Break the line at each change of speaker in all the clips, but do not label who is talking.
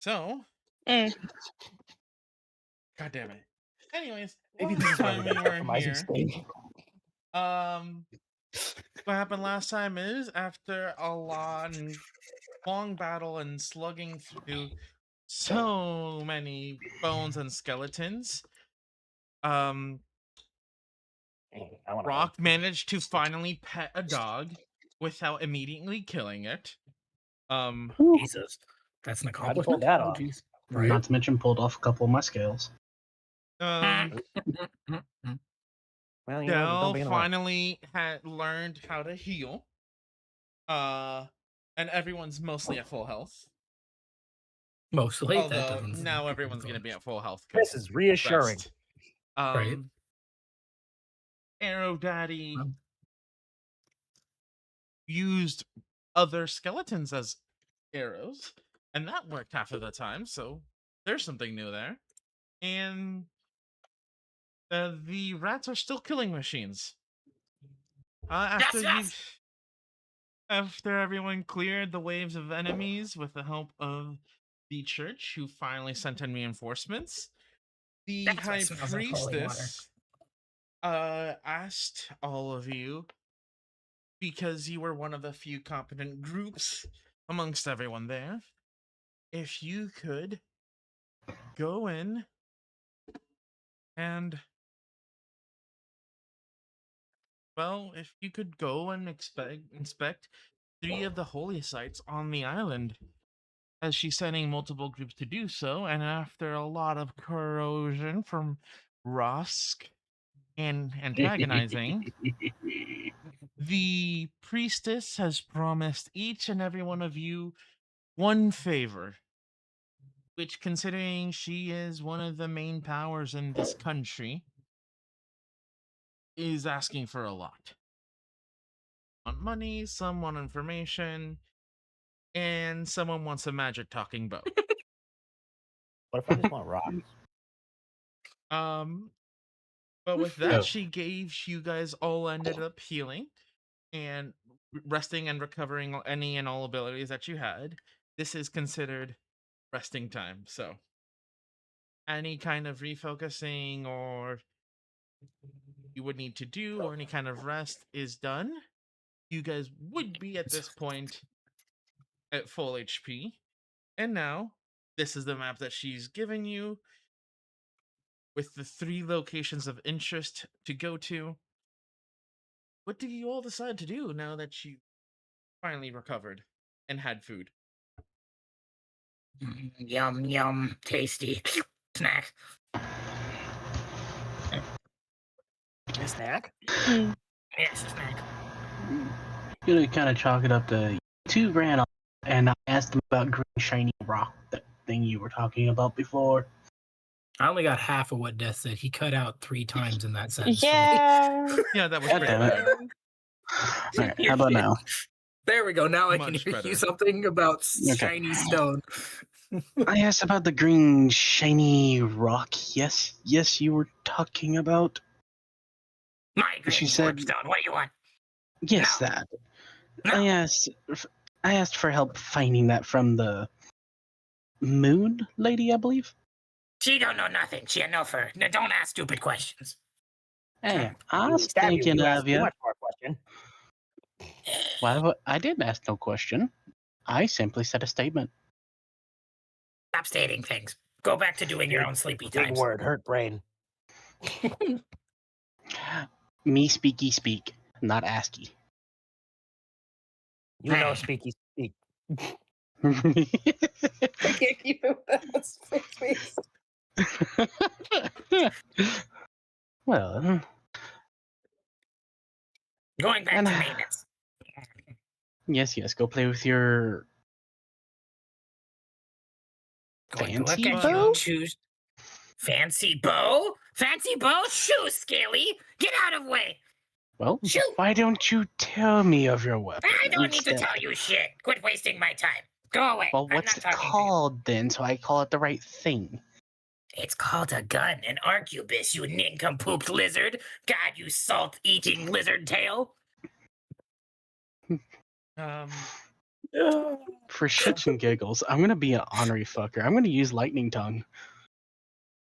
So,
Mm.
God damn it. Anyways,
Maybe
last
this is why we
time
get
we were
compromising
here,
state.
what happened last time is after a long battle and slugging through so many bones and skeletons, um,
I want to
Rock managed to finally pet a dog without immediately killing it.
Jesus, that's an
How'd you pull
accomplishment.
that
Oh,
off?
jeez. Right.
Not to mention pulled off a couple of my scales.
Um,
Well, just don't
Dell
be in the way.
finally had learned how to heal. And everyone's mostly at full health.
Mostly. that
Although
doesn't seem
now
like
everyone's
a
going to be at full health.
This
'cause
is reassuring.
rest.
Right.
Arrow Daddy
Um.
used other skeletons as arrows, and that worked half of the time. So there's something new there. And the rats are still killing machines. After after everyone cleared the waves of enemies with the help of the church, who finally sent in reinforcements, the
That's what
high
smells like holy water.
priestess asked all of you, because you were one of the few competent groups amongst everyone there, if you could go in and, well, if you could go and inspect 3 of the holy sites on the island, as she's sending multiple groups to do so, and after a lot of corrosion from Rusk and antagonizing, the priestess has promised each and every one of you one favor, which, considering she is one of the main powers in this country, is asking for a lot. Want money, some want information, and someone wants a magic talking bow.
What if I just want rocks?
But with that,
Oh.
she gave you guys all ended up healing and resting and recovering any and all abilities that you had. This is considered resting time. So any kind of refocusing or you would need to do or any kind of rest is done. You guys would be at this point at full HP. And now this is the map that she's given you with the 3 locations of interest to go to. What do you all decide to do now that you finally recovered and had food?
Yum, yum, tasty snack.
A snack?
Yes, a snack.
Gonna kind of chalk it up to 2 ran off, and I asked them about green shiny rock, that thing you were talking about before.
I only got half of what Death said. He cut out 3 times in that sentence.
Yeah.
Yeah, that was
God
pretty
damn it.
bad.
Alright, how about now?
There we go. Now I can
Much
hear
better.
you something about
Okay.
shiny stone.
I asked about the green shiny rock. Yes, you were talking about.
My
She
green
said-
stone. What do you want?
Yes,
No.
that.
No.
I asked for help finding that from the moon lady, I believe.
She don't know nothing. She a no for. No, don't ask stupid questions.
Hey, I was
Stab
thinking
you
of
asked too
you.
much for a question.
Well, I didn't ask no question. I simply said a statement.
Stop stating things. Go back to doing your own sleepy
Big
times.
word, hurt brain.
Me speaky speak, not asky.
You know, speaky speak.
I can't keep it without face.
Well,
Going back
And-
to maintenance.
yes, go play with your
Going to
fancy
look at
bow?
you. Choose. Fancy bow? Fancy bow? Shoo, Scaly! Get out of way!
Well,
Shoot!
why don't you tell me of your weapon?
I don't need to
instead?
tell you shit. Quit wasting my time. Go away.
Well,
I'm
what's
not
it
talking to you.
called then, so I call it the right thing?
It's called a gun, an arquebus, you nincompoop lizard. God, you salt-eating lizard tail.
For shits and giggles, I'm gonna be an ornery fucker. I'm gonna use lightning tongue.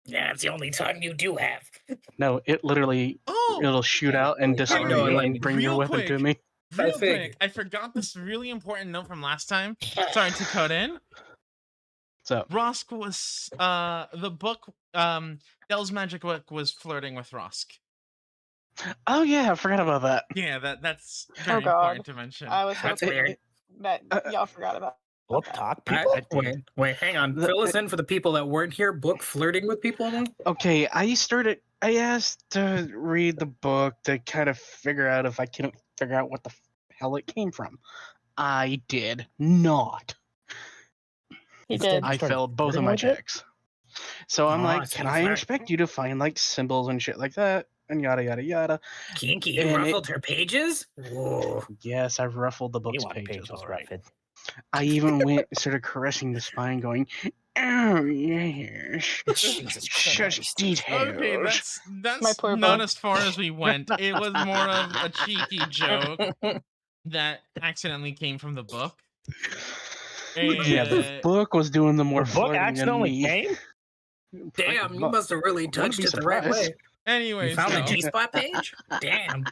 Yeah, it's the only tongue you do have.
No, it literally
Oh,
it'll shoot out and disarm
know,
you
like,
and bring your
real
weapon to
quick.
me.
real quick,
figured.
I forgot this really important note from last time. Sorry to cut in.
So
Rosk was the book Dell's Magic Book was flirting with Rosk.
oh yeah, I forgot about that.
Yeah, that's
Oh
very
God,
important to mention.
I was
That's
hoping
weird.
that
Uh,
y'all forgot about
Book
that.
talk people.
Wait, hang on.
The-
Fill us in for the people that weren't here. Book flirting with people now?
Okay, I asked to read the book to kind of figure out if I couldn't figure out what the hell it came from. I did not.
He
Instead,
did.
you
I
started
failed both of
flirting
my
with it?
checks. So I'm
Oh,
like,
so
can
you
I
flirt.
expect you to find like symbols and shit like that? And yada yada yada.
Kinky, you
And
ruffled her pages? Whoa.
yes, I've ruffled the
You
book's
want
pages, all right.
ruffled.
I even went and started caressing the spine, going, "Oh yes,
Jesus
such
Christ.
Okay,
details."
that's
My poor
not
book.
as far as we went. It was more of a cheeky joke that accidentally came from the book.
Yeah, the
And
book was doing the
The
more
book
flirting than
accidentally
me.
came.
Damn, you must have really
Wouldn't
touched
be
it the right
surprised.
way. You
anyways,
found the
though,
G-spot page? Damn.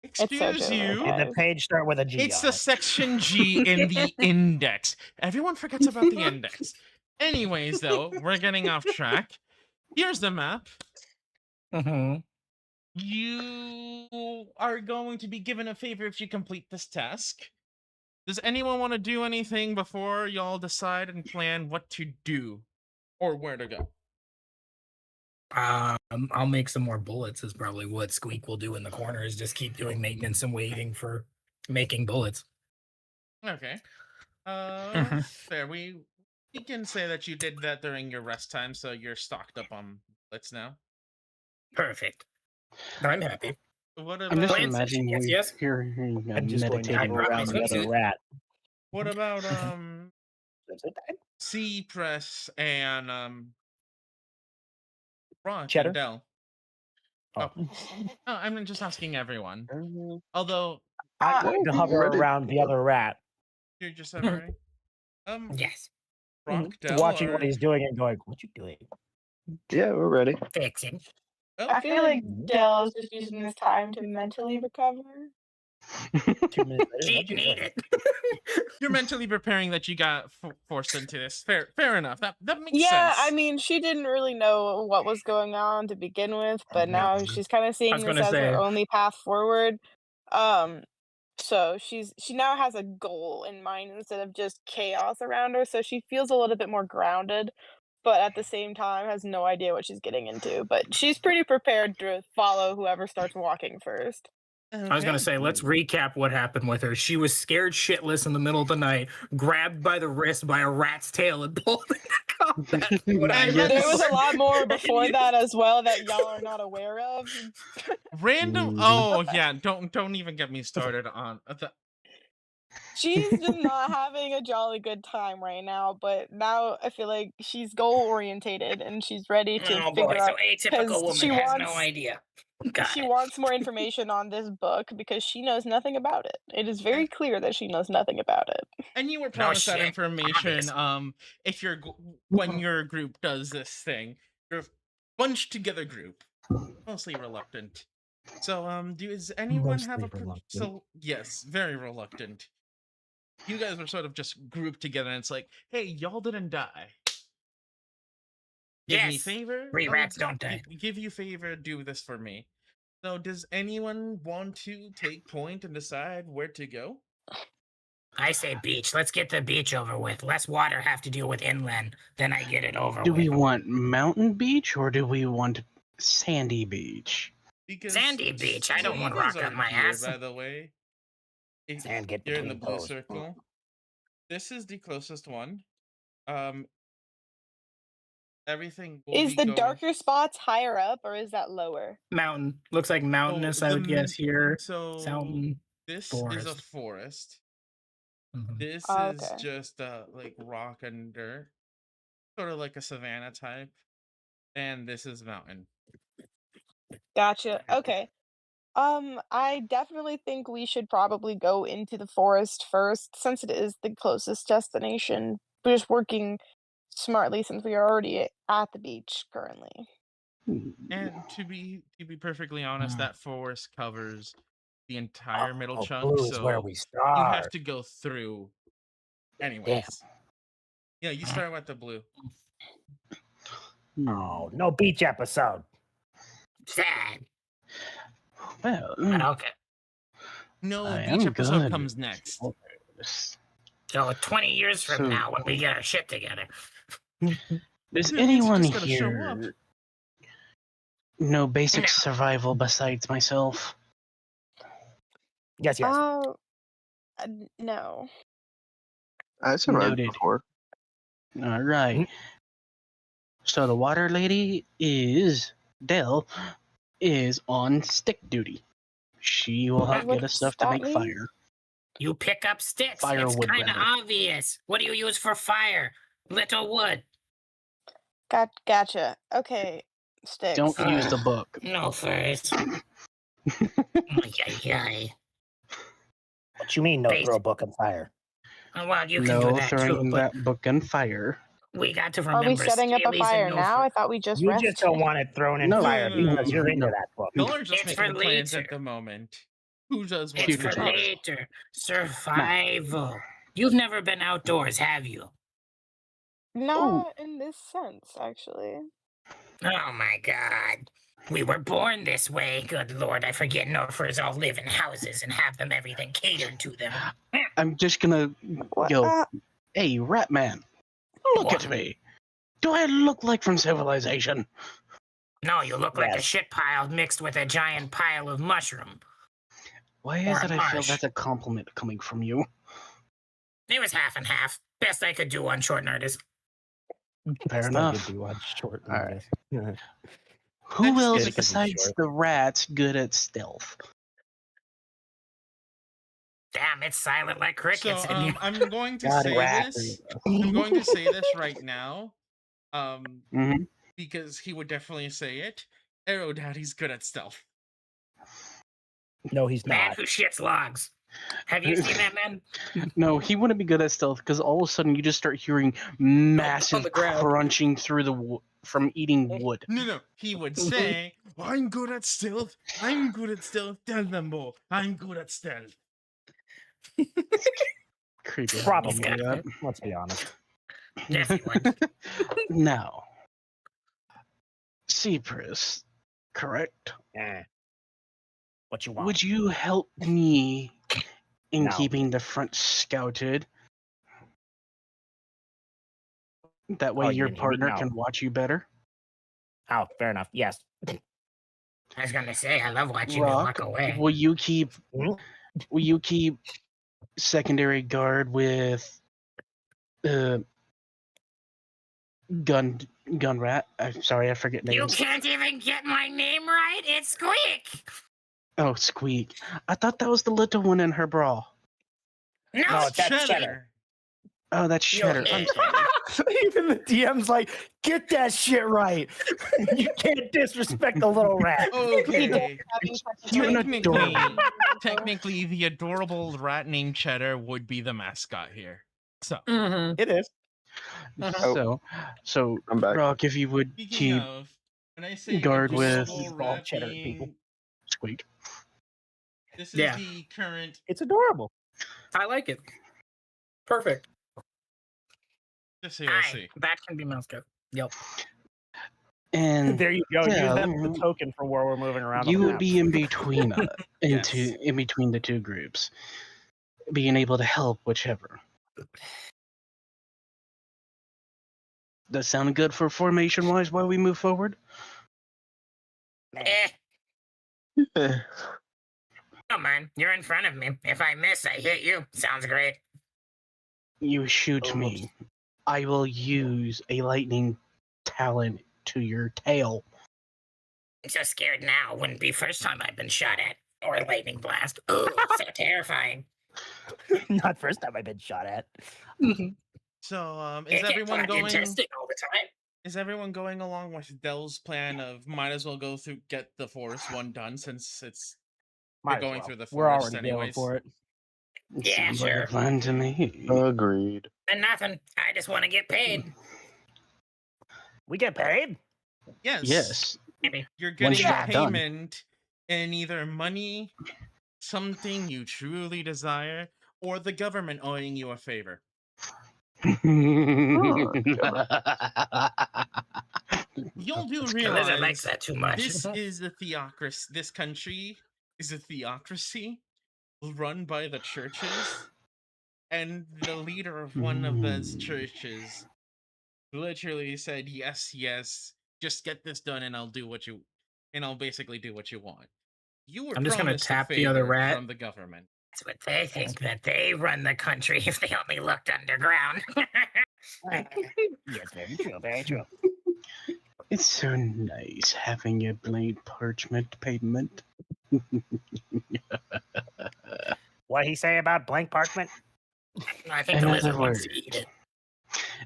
It's so
excuse you.
Did the
guys.
page start with a G
It's
on
the
it?
section G in the index. Everyone forgets about the index. Anyways, though, we're getting off track. Here's the map.
Mm-hmm.
You are going to be given a favor if you complete this task. Does anyone want to do anything before y'all decide and plan what to do or where to go?
I'll make some more bullets is probably what Squeak will do in the corner is just keep doing maintenance and waiting for making bullets.
Okay.
Mhm.
Fair. We can say that you did that during your rest time, so you're stocked up on bullets now.
Perfect. I'm happy.
What
I'm just
about
Plan session,
imagining
yes,
we
yes.
hearing a
I'm just going to
I
meditating
go
brought my
around the other
swimsuit.
rat.
what about
Is it that?
C press and Rock
Cheddar?
and Dell?
Oh.
No, I'm just asking everyone.
Uh,
Although
I'm going to hover
ready.
around the other rat,
you're just severing.
Yes.
Rock, Dell,
watching what
or
he's doing and going, "What you doing?"
Yeah, we're ready.
Fixing.
I feel like Dell is just using this time to mentally recover.
2 minutes later,
She
what you
need
doing?
it.
you're mentally preparing that you got forced into this. Fair enough. That makes
Yeah,
sense.
I mean, she didn't really know what was going on to begin with, but
No.
now she's kind of
I
seeing
was
this
gonna
as her
say,
only path forward. Um, so she now has a goal in mind instead of just chaos around her, so she feels a little bit more grounded, but at the same time has no idea what she's getting into. But she's pretty prepared to follow whoever starts walking first.
I was gonna
Okay.
say, let's recap what happened with her. She was scared shitless in the middle of the night, grabbed by the wrist by a rat's tail, and pulled into combat. What I
And
remember.
There was a lot more before
you-
that as well that y'all are not aware of.
Random. Oh yeah. Don't even get me started on the.
She's just not having a jolly good time right now, but now I feel like she's goal orientated and she's ready to
Oh
figure
boy, so
out
atypical
'cause
woman
she
has
wants
no idea. Got
she
it.
wants more information on this book because she knows nothing about it. It is very clear that she knows nothing about it.
And you were
No
promised that
shit.
information.
Obvious.
If your when your group does this thing, your bunched together group, mostly reluctant. So does anyone have
Mostly
a
reluctant.
so yes, very reluctant. You guys were sort of just grouped together, and it's like, hey, y'all didn't die. Give me
Yes.
favor.
3
I'll
rats don't die.
Give you favor. Do this for me. So, does anyone want to take point and decide where to go?
I say beach. Let's get the beach over with. Less water have to deal with inland. Then I get it over
do
with.
we want mountain beach or do we want sandy beach?
Because
Sandy beach. I
so
don't
you
want
guys
rock
are
up my
here,
ass.
by the way. If
Sand get
you're in the
between
blue
toes.
circle, this is the closest one. Um, everything will
Is
be
the
going.
darker spots higher up or is that lower?
Mountain. Looks like mountainous, I would guess here.
So
Mountain.
this is a
Forest.
forest.
Mhm.
This
Oh,
is
okay.
just like rock and dirt, sort of like a savanna type, and this is mountain.
Gotcha. Okay. I definitely think we should probably go into the forest first, since it is the closest destination. We're just working smartly since we are already at the beach currently.
And to be perfectly honest, that forest covers the entire middle
Oh,
chunk,
blue is where
so
we
you have
start.
to go through
Damn.
anyways. Yeah, you start with the blue.
Oh, no beach episode.
Sad.
Well,
Okay.
No,
I
beach
am
episode
good.
comes next.
So 20 years from
So-
now, when we get our shit together.
Does
It means you
anyone
just gotta show up.
here know basic
No.
survival besides myself?
Yes.
No.
I survived
Noted.
before.
All right. So the water lady is Dell is on stick duty. She will help get us
What's
stuff to
that
make
mean?
fire.
You pick up sticks.
Firewood,
it's kind of
rather.
obvious. What do you use for fire? Little wood.
Gotcha. Okay, sticks.
Don't use the book.
No first. Ay.
What you mean, no
Base-
throw a book on fire?
Well, you can do
No
that
throwing
too, but
that book on fire.
we got to
Are
remember
we setting up a
Scaly's
fire
and
now? I
Nofir.
thought we just
You
rested.
just don't want it thrown in
No,
fire
no,
because you're into
no.
that book.
Y'all are just
It's
making
for
plans at
later.
the moment. Who does what?
It's
Future
for
talk.
later. Survival. You've never been outdoors, have you?
Not in this sense, actually.
Oh my god. We were born this way. Good lord, I forget Norfers all live in houses and have them everything catered to them.
I'm just gonna
What?
go. Hey, Rat Man, look
What?
at me. Do I look like from Civilization?
No, you look like a
Yes.
shit pile mixed with a giant pile of mushroom.
Why
Or
is
a
it I feel
marsh.
that's a compliment coming from you?
It was half and half. Best I could do on short notice.
Fair
Still
enough.
good to watch short
All right.
movies.
Who
That's
else
good.
besides
Short.
the rats good at stealth?
Damn, it's silent like
So
crickets in here.
I'm going to
God,
say
rat.
this. I'm going to say this right now.
Mhm.
Because he would definitely say it. Arrow Daddy's good at stealth.
No, he's
Man
not.
who shits logs. Have you seen that man?
No, he wouldn't be good at stealth because all of a sudden you just start hearing massive
the ground.
crunching through the from eating wood.
No. He would say, I'm good at stealth. I'm good at stealth. Tell them all. I'm good at stealth.
Creepy. how
Probably.
you do that.
Let's be honest.
Yes, he would.
Now, Cypress, correct?
Eh. What you want?
Would you help me in
No.
keeping the front scouted? That way
Oh,
your
you mean
partner
no.
can watch you better.
Oh, fair enough. Yes.
I was gonna say, I love watching you
Rock,
walk away.
will you keep
Mhm.
secondary guard with gun rat? I'm sorry, I forget
You
names.
can't even get my name right. It's Squeak.
Oh, Squeak. I thought that was the little one in her bra.
No,
No,
It's
that's Cheddar.
Oh, that's
You're
Cheddar. I'm
it.
sorry.
Even the DM's like, get that shit right. You can't disrespect the little rat.
Okay.
Having such a
You're
time.
an
Technically, the adorable rat named Cheddar would be the mascot here. So,
Mhm.
It is.
So
I'm back.
Rock, if you would
speaking
keep
of, when I say
guard with-
adorable
Bald
rat
cheddar
being-
people.
Squeak.
this is
Yeah.
the current.
It's adorable.
I like it. Perfect.
Just so you'll
Aye,
see.
that can be Moscow. Yep.
And
There you go.
Yeah,
Use that as the token for where we're moving around.
you
on the
would
map.
be in between
Yes.
in between the two groups, being able to help whichever. That sound good for formation wise while we move forward?
Eh,
Eh,
don't mind. You're in front of me. If I miss, I hit you. Sounds great.
You shoot me. I will use a lightning talent to your tail.
I'm so scared now. Wouldn't be first time I've been shot at. Or a lightning blast. Ooh, so terrifying.
Not first time I've been shot at.
So,
It
is
gets
everyone
fucking
going?
tested all the time.
Is everyone going along with Dell's plan of might as well go through get the forest one done since it's
Might as
going
well.
through the
We're
forest
already going
anyways.
for it.
Yeah,
Sounds like
sure.
a plan to me.
Agreed.
And nothing. I just want to get paid.
We get paid?
Yes.
Yes.
Maybe.
You're
Once
getting
you get done.
payment in either money, something you truly desire, or the government owing you a favor. You'll do
The lizard likes
realize
that too much.
this is a theocracy. This country is a theocracy run by the churches, and the leader of one of those churches literally said, "Yes, yes, just get this done, and I'll basically do what you want." You were
I'm just gonna
promised a
tap the other
favor
rat.
from the government.
That's what they think, that they run the country if they only looked underground.
Yes, very true, very true.
It's so nice having a blank parchment payment.
What he say about blank parchment?
I think
In
the
other
lizard wants to
words-
eat it.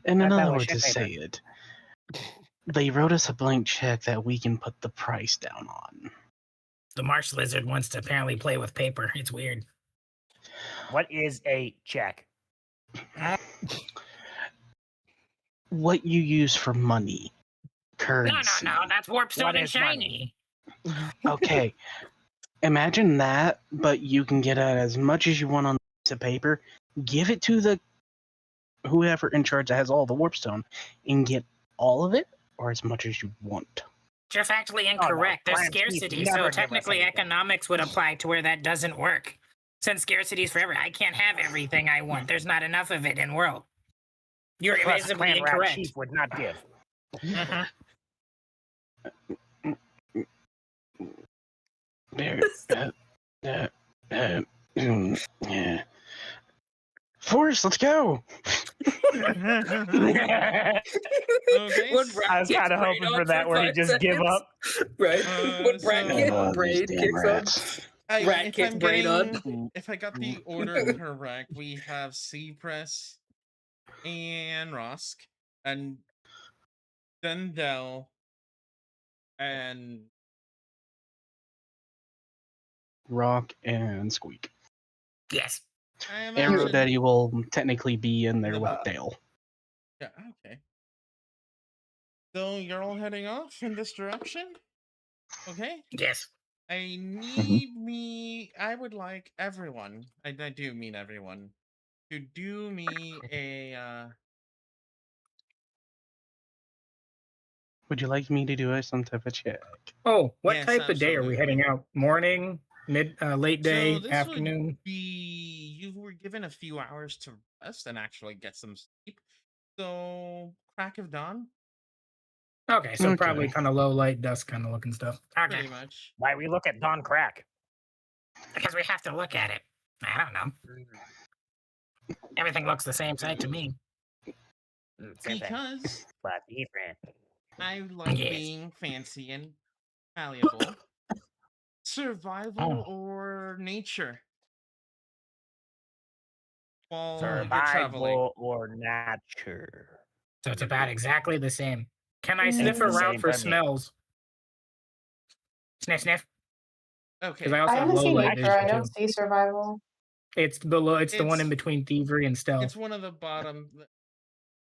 And
I
in
thought
other
we
words, to
should pay
say it, they wrote us a blank check that we can put the price down on.
The marsh lizard wants to apparently play with paper. It's weird.
What is a check?
What you use for money, currency.
No. That's Warpstone
What
and
is money?
shiny.
Okay, imagine that, but you can get out as much as you want on a piece of paper, give it to the whoever in charge that has all the warpstone, and get all of it or as much as you want.
You're factually
no,
incorrect. There's
Brian, please
scarcity,
never
so
give us
technically
anything.
economics would apply to where that doesn't work. Since scarcity is forever, I can't have everything I want. There's not enough of it in world. You're
Plus,
visibly
Clan Rat
incorrect.
Chief would not give.
Mhm.
There. Yeah. Forrest, let's go.
Okay.
I was kind of hoping for that where he just give up.
Right?
When Brat
I love these damn rats.
Rat
if
kicks
I'm
brain on.
getting, if I got the order correct, we have Seapress and Rosk and Dendel and
Rock and Squeak.
Yes.
I
Arrow
imagine.
Daddy will technically be in there with Dale.
Yeah, okay. So you're all heading off in this direction? Okay.
Yes.
I need I would like everyone, I do mean everyone, to do me a
Would you like me to do some type of check?
Oh, what
Yes,
type of day are we heading
absolutely.
out? Morning, late day,
So this
afternoon?
would be, you were given a few hours to rest and actually get some sleep. So crack of dawn,
Okay, so
Okay.
probably kind of low light, dusk kind of looking stuff. Okay.
pretty much.
Why we look at Don Crack?
Because we have to look at it. I don't know. Everything looks the same size to me.
Same thing,
Because
but different.
I like
Yes.
being fancy and malleable. Survival or nature? While you're traveling.
Survival or nature?
So it's about exactly the same. Can I sniff
It's the
around
same
for
for me.
smells? Sniff, sniff.
Okay.
Because I also
I
have
haven't
low
seen
light
nature. I
vision
don't
too.
see survival.
It's below. It's the one in
It's-
between thievery and stealth.
It's one of the bottom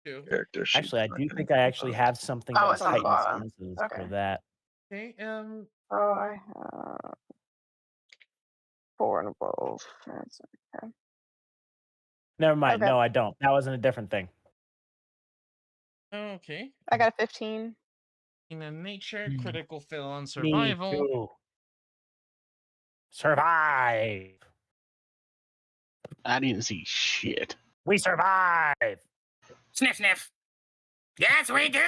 two.
Character sheet.
Actually, I do think I actually have something
Oh,
that
it's on the
heightens
bottom.
senses
Okay.
for that.
Okay.
Oh, I have 4 and above. That's okay.
Never mind.
Okay.
No, I don't. That wasn't a different thing.
Okay.
I got a 15.
In a nature,
Hmm.
critical fail on
Me
survival.
too. Survive.
I didn't see shit.
We survive.
Sniff, sniff. Yes, we do.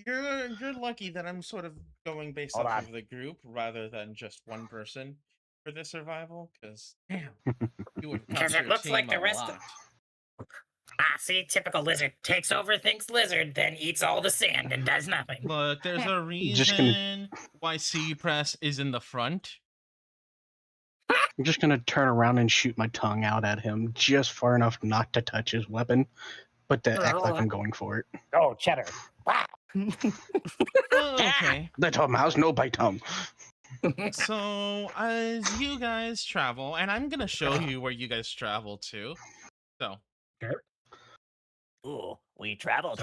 You're lucky that I'm sort of going based
Hold
off
on.
of the group rather than just one person for the survival. Because damn, you would
Because it looks like the rest of. Ah, see, typical lizard takes over, thinks lizard, then eats all the sand and does nothing.
Look, there's a
Just
reason why C Press is in the front.
I'm just gonna turn around and shoot my tongue out at him just far enough not to touch his weapon, but to act like I'm going for it.
Oh, cheddar. Wow.
Oh, okay.
Little mouse, no bite tongue.
So as you guys travel, and I'm gonna show you where you guys travel to. So
Sure.
Ooh, we travel.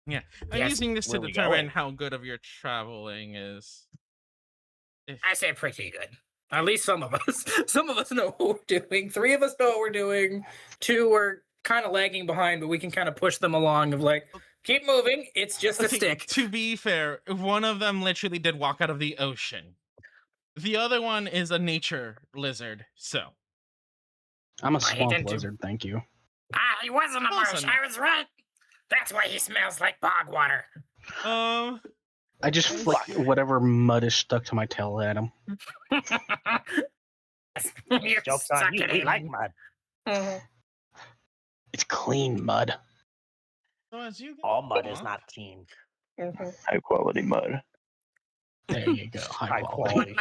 yeah, I'm
Yes,
using this to
where we
determine
going?
how good of your traveling is. If
I say pretty good. At least some of us. Some of us know what we're doing. 3 of us know what we're doing. 2 are kind of lagging behind, but we can kind of push them along. Of like, keep moving. It's just a
okay,
stick.
to be fair, one of them literally did walk out of the ocean. The other one is a nature lizard. So
I'm a
I
swamp
tend to-
lizard, thank you.
He wasn't a
Close
marsh.
enough.
I was right. That's why he smells like bog water.
I just flick whatever mud is stuck to my tail at him.
You
Joke's
suck
on you.
it
We
in.
like mud.
It's clean mud.
so as you
All mud is
walk,
not clean.
High quality mud.
There you go.
High quality.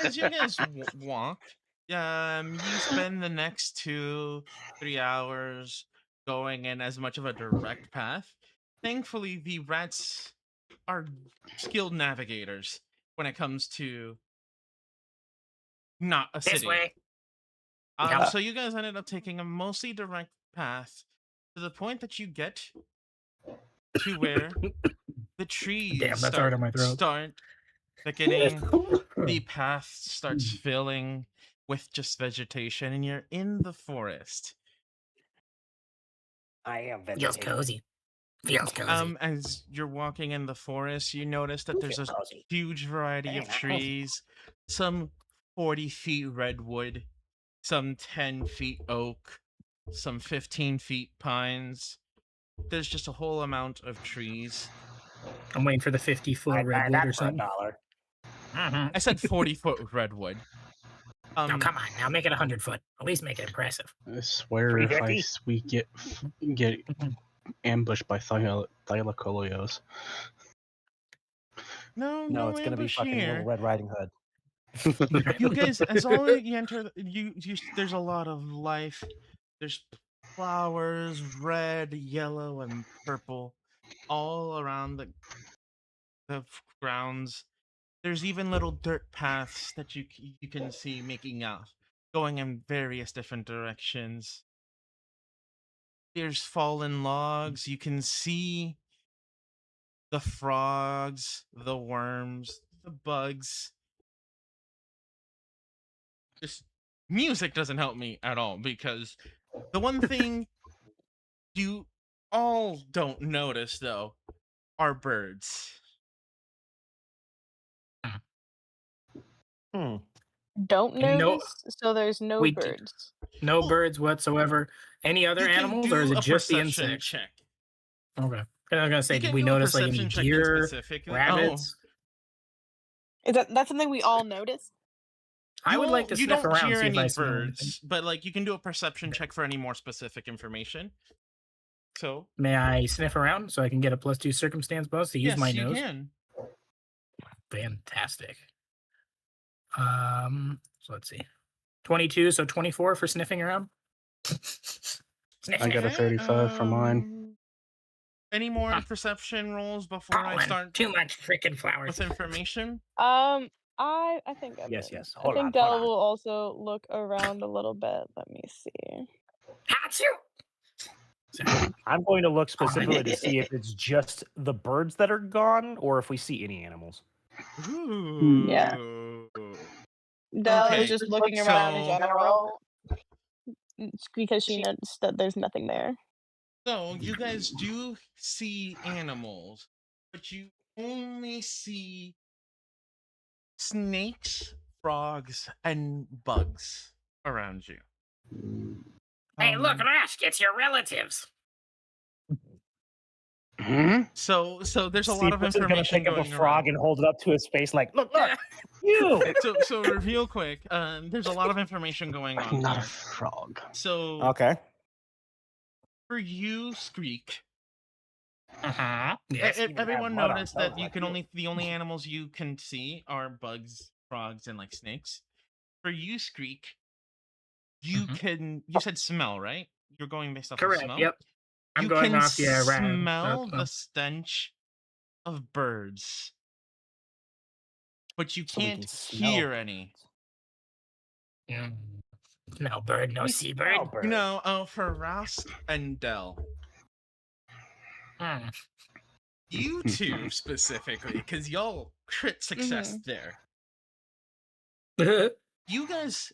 as you guys walk, you spend the next 2-3 hours going in as much of a direct path. Thankfully, the rats are skilled navigators when it comes to not a
This
city.
way. Yeah.
So you guys ended up taking a mostly direct path to the point that you get to where the trees
Damn, that's hard on my throat.
start thickening. The path starts filling with just vegetation, and you're in the forest.
I am
Feels
vegetating.
cozy. Feels cozy.
As you're walking in the forest, you notice that
You
there's
feel
a
cozy.
huge variety
Very
of
nice.
trees, some 40 feet redwood, some 10 feet oak, some 15 feet pines. There's just a whole amount of trees.
I'm waiting for the 50-foot
I'd buy
redwood
that
or
for
something.
$1.
I said 40-foot redwood.
No, come on. Now make it 100-foot. At least make it impressive.
I swear if
350?
we get ambushed by Thylacoleos.
No, it's gonna be
ambush
fucking
here.
Little Red Riding Hood.
You guys, as all you enter, there's a lot of life. There's flowers, red, yellow, and purple, all around the grounds. There's even little dirt paths that you can see making out, going in various different directions. There's fallen logs. You can see the frogs, the worms, the bugs. Just music doesn't help me at all because the one thing you all don't notice though are birds.
Hmm.
Don't
No,
notice, so there's no
we did.
birds.
No
Well,
birds whatsoever. Any other
You can
animals, or is
do
it
a
just the
perception
insects?
check.
Okay. I was gonna say,
You
did
can
we
do a
notice like any
perception check in
deer,
specific.
rabbits?
Is that's something we all notice?
I would like to
you
sniff
don't
around,
hear
see if
any
I smell anything.
birds, but like you can do a perception check for any more specific information. So
May I sniff around so I can get a +2 circumstance bonus to use
yes,
my
you
nose?
can.
Fantastic. So let's see. 22, so 24 for sniffing around.
I got a 35 for mine.
Any more perception rolls before I
Pollen.
start
Too much freaking flowers.
with information?
I think I'm
Yes,
in.
yes.
I
Hold
think
on,
Dell
hold on.
will also look around a little bit. Let me see.
Achoo!
I'm going to look specifically to see if it's just the birds that are gone or if we see any animals.
Ooh.
Yeah. Dell
Okay,
is just looking around in
so-
general because she noticed that there's nothing there.
So you guys do see animals, but you only see snakes, frogs, and bugs around you.
Hey, look, Rash, it's your relatives.
Hmm?
So there's a lot of
Sequence is gonna
information
pick up a
going
frog
around.
and hold it up to his face like, look, you!
So real quick, there's a lot of information going on
I'm not a
here.
frog.
So
Okay.
for you, Screek,
Yes.
everyone
mud on
noticed
toes
that you
like
can
you.
the only animals you can see are bugs, frogs, and like snakes. For you, Screek, you said smell, right? You're going based off of
Correct.
smell.
Yep. I'm
You
going
can
off the
smell the stench of birds but you
So we can
can't
smell
hear any.
No bird, no
We
seabird.
smell bird.
For Ross and Dell,
Hmm.
you two specifically, because y'all crit success there. You guys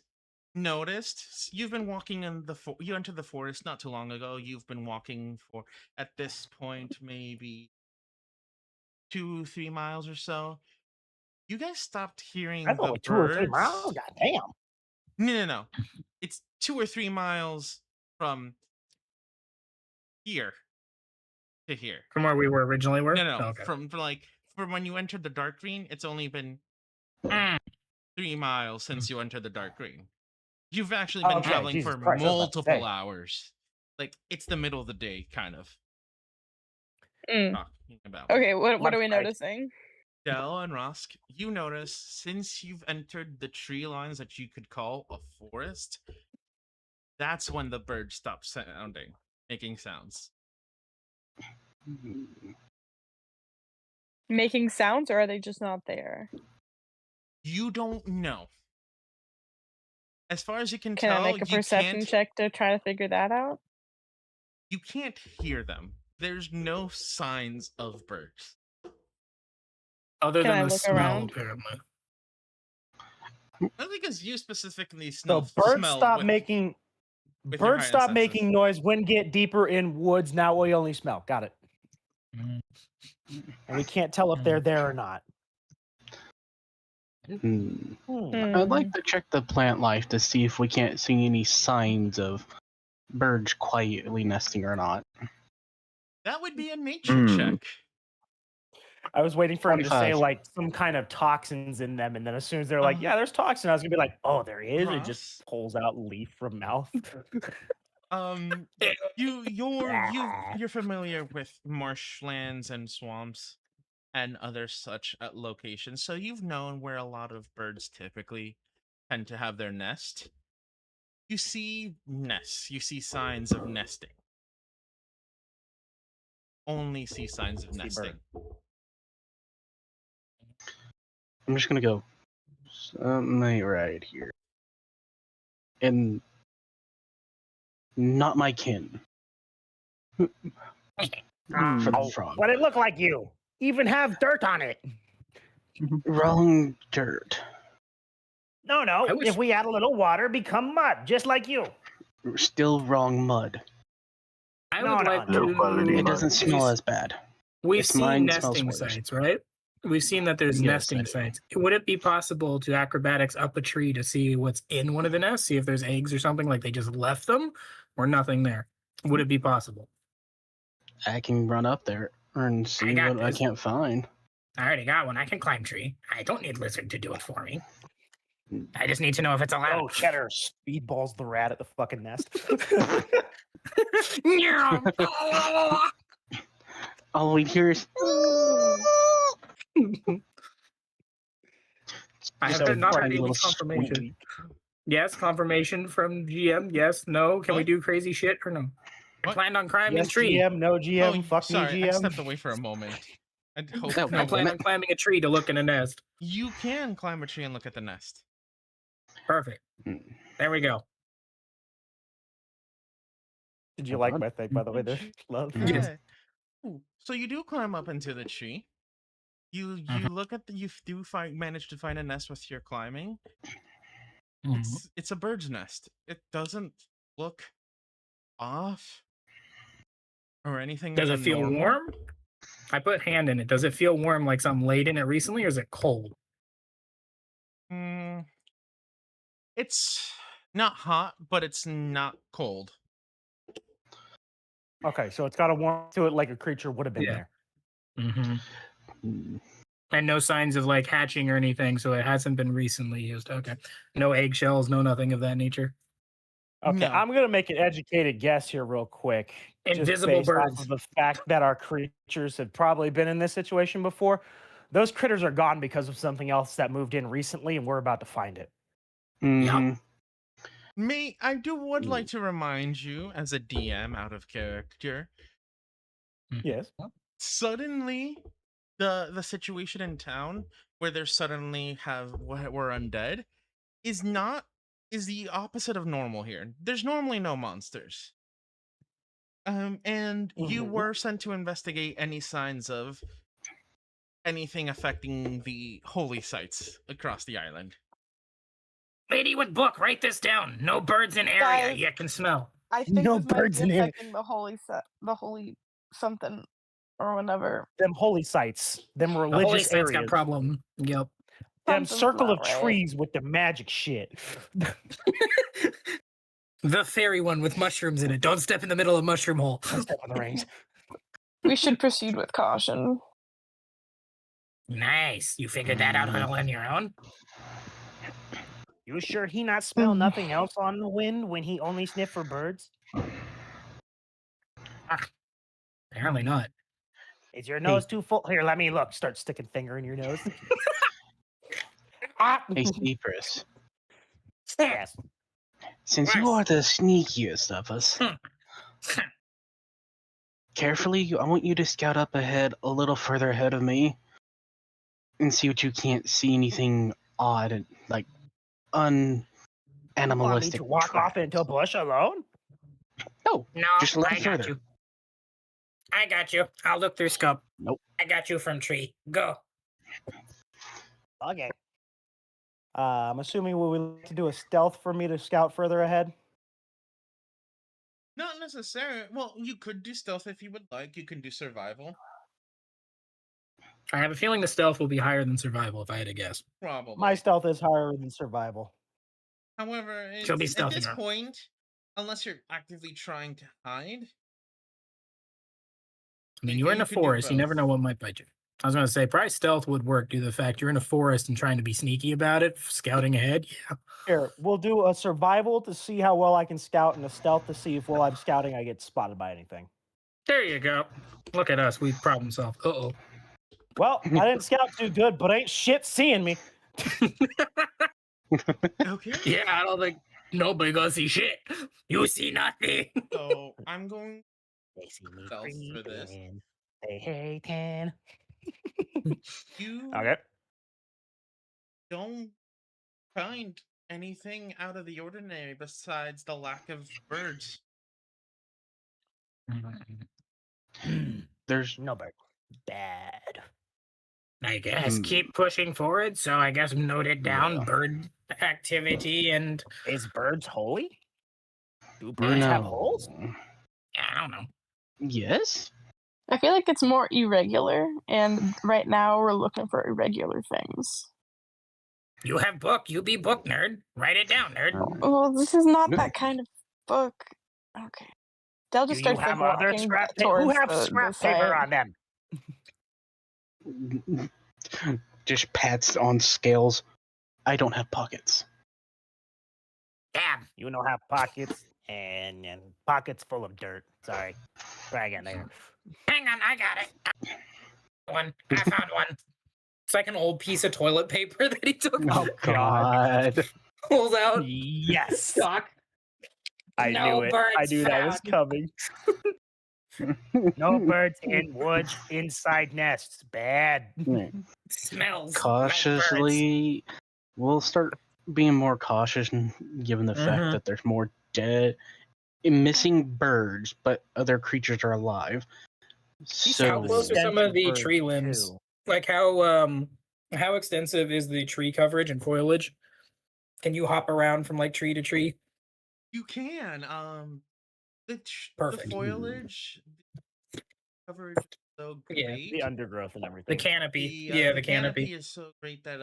noticed you've been walking in you entered the forest not too long ago. You've been walking for, at this point, maybe 2-3 miles or so. You guys stopped hearing
I thought
the
with 2 or 3
birds.
miles. God damn.
No. It's 2 or 3 miles from here to here.
From where we were originally were?
No.
Oh, okay.
From when you entered the dark green, it's only been
Mm.
3 miles since you entered the dark green. You've actually been
Okay,
traveling
Jesus
for
Christ, I was about to
multiple
say.
hours. Like, it's the middle of the day, kind of.
Mm.
Talking about.
Okay, what
My
are we
bad.
noticing?
Del and Rosk, you notice since you've entered the tree lines that you could call a forest, that's when the birds stop sounding, making sounds.
Making sounds, or are they just not there?
You don't know. As far as you can
Can I
tell,
make a perception check to try to figure that out?
you can't hear them. There's no signs of birds.
Other
Can
than
I
the
look
smell,
around?
apparently.
Not because you specifically
So birds
smell
stop
with your
making
heightened senses.
noise when get deeper in woods. Now we only smell. Got it.
Mm.
And we can't tell if they're there or not.
Hmm.
Hmm.
I'd like to check the plant life to see if we can't see any signs of birds quietly nesting or not.
That would be a nature check.
I was waiting for him to say
25.
like some kind of toxins in them, and then as soon as they're like, "Yeah, there's toxin," I was gonna be like, "Oh, there is." It
Ross?
just pulls out leaf from mouth.
You're familiar with marshlands and swamps and other such locations, so you've known where a lot of birds typically tend to have their nest. You see nests. You see signs of nesting. Only see signs of nesting.
I'm just gonna go something right here. And not my kin. For the
Oh,
frog.
but it looked like you. Even have dirt on it.
Wrong dirt.
No.
I wish-
If we add a little water, become mud, just like you.
Still wrong mud.
I
No,
would
no,
like
no.
Low quality
It
mud.
doesn't smell as bad.
We've
If
seen
mine smells
nesting
worse.
sites, right? We've seen that there's
Yes, I
nesting
do.
sites. Would it be possible to acrobatics up a tree to see what's in one of the nests, see if there's eggs or something, like they just left them or nothing there? Would it be possible?
I can run up there and see
got
what I
this.
can't find.
I already got one. I can climb tree. I don't need lizard to do it for me. I just need to know if it's allowed.
Oh, Cheddar speedballs the rat at the fucking nest.
All we hear is.
I
Just
have
a
not heard
tiny
any
little
confirmation.
squeak.
Yes, confirmation from GM. Yes, no. Can we
What?
do crazy shit or no? I
What?
planned on climbing
Yes,
a tree.
GM, no GM,
Oh,
fuck
sorry,
me,
I
GM.
stepped away for a moment. I hope
Oh,
I
God
plan
damn
on
it.
climbing a tree to look in a nest.
you can climb a tree and look at the nest.
Perfect.
Mm.
There we go.
Did you
Oh,
like
God.
my thing, by the way, there, love?
Mhm.
Yes.
Yeah. Ooh, so you do climb up into the tree. You look at you do manage to find a nest with your climbing. It's a bird's nest. It doesn't look off or anything.
Does it feel
abnormal.
warm? I put hand in it. Does it feel warm like something laid in it recently, or is it cold?
It's not hot, but it's not cold.
Okay, so it's got a warmth to it like a creature would have been
Yeah.
there.
Mm-hmm.
Mm.
And no signs of like hatching or anything, so it hasn't been recently used. Okay. No eggshells, no nothing of that nature.
Okay,
No.
I'm gonna make an educated guess here, real quick.
Invisible
just based
birds.
off of the fact that our creatures have probably been in this situation before. Those critters are gone because of something else that moved in recently, and we're about to find it.
Mhm.
Would like to remind you, as a DM out of character,
Yes.
suddenly the situation in town where there suddenly were undead is the opposite of normal here. There's normally no monsters. And you
Mhm.
were sent to investigate any signs of anything affecting the holy sites across the island.
Lady with book, write this down. No birds in area
Guys,
you can smell.
I think
No
this might
birds
be
in it.
affecting the holy something or whatever.
Them holy sites, them
The holy
religious
site's got
areas,
problem. Yep.
them
Something's
circle
not
of
right.
trees with the magic shit.
The fairy one with mushrooms in it. Don't step in the middle of mushroom hole.
Don't step on the rings.
We should proceed with caution.
Nice. You figured that out all on your own?
You sure he not smell nothing else on the wind when he only sniff for birds?
Apparently not.
Is your nose too full? Here, let me look. Start sticking finger in your nose. Ah.
Hey, Cypress.
Yes.
Since you are the sneakiest of us, carefully, I want you to scout up ahead a little further ahead of me and see what you can't see anything odd and like
You want me
animalistic.
to walk off into a bush alone?
No,
No,
just a little
I got
further.
you. I got you. I'll look through scope.
Nope.
I got you from tree. Go.
Okay. I'm assuming we would like to do a stealth for me to scout further ahead.
Not necessarily. Well, you could do stealth if you would like. You can do survival.
I have a feeling the stealth will be higher than survival if I had to guess.
Probably.
My stealth is higher than survival.
However,
She'll be
at this
stealthing her.
point, unless you're actively trying to hide,
I mean, you're in
you
a
could do
forest. You never
both.
know what might bite you. I was going to say, probably stealth would work due to the fact you're in a forest and trying to be sneaky about it, scouting ahead. Yeah.
Here, we'll do a survival to see how well I can scout and a stealth to see if while I'm scouting I get spotted by anything.
There you go. Look at us. We problem solved. Uh-oh.
Well, I didn't scout too good, but ain't shit seeing me.
Okay.
Yeah, I don't think nobody gonna see shit. You see nothing.
So I'm going
They see me
stealth for this.
creeping. They hating.
You
Okay.
don't find anything out of the ordinary besides the lack of birds.
There's
No bird. Bad.
I guess keep pushing forward. So I guess note it down.
Yeah.
Bird activity and
Is birds holy? Do birds have holes?
I don't know.
Yes.
I feel like it's more irregular, and right now we're looking for irregular things.
You have book. You be book nerd. Write it down, nerd.
Well, this is not that kind of book. Okay. They'll
Do
just
you
start
have
like
other
walking
scrap
back
paper? Who
towards
have
the
scrap paper
site.
on them?
Just pats on scales. I don't have pockets.
Damn.
You don't have pockets and pockets full of dirt. Sorry. Try again there.
Hang on, I got it. I found one. It's like an old piece of toilet paper that he took.
Oh God.
Pulls out.
Yes.
Stock.
I
No
knew it. I
birds
knew that was
found.
coming. No birds in woods inside nests. Bad.
Smells.
Cautiously, we'll start being more cautious, given the fact
Mhm.
that there's more dead, missing birds, but other creatures are alive.
How close are some of the
Birds,
tree limbs?
too.
Like how extensive is the tree coverage and foliage? Can you hop around from like tree to tree?
You can. The
Perfect.
foliage coverage is so
Yeah.
great.
The undergrowth and
The
everything.
canopy.
The
canopy.
canopy is so great that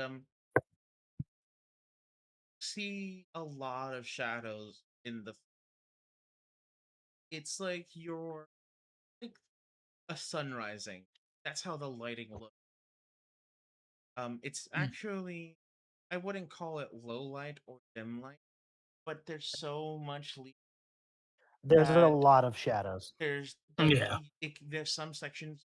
see a lot of shadows in the. It's like you're like a sun rising. That's how the lighting looks. It's actually I wouldn't call it low light or dim light, but there's so much
There's a
that
lot of shadows.
there's
Yeah.
there's some sections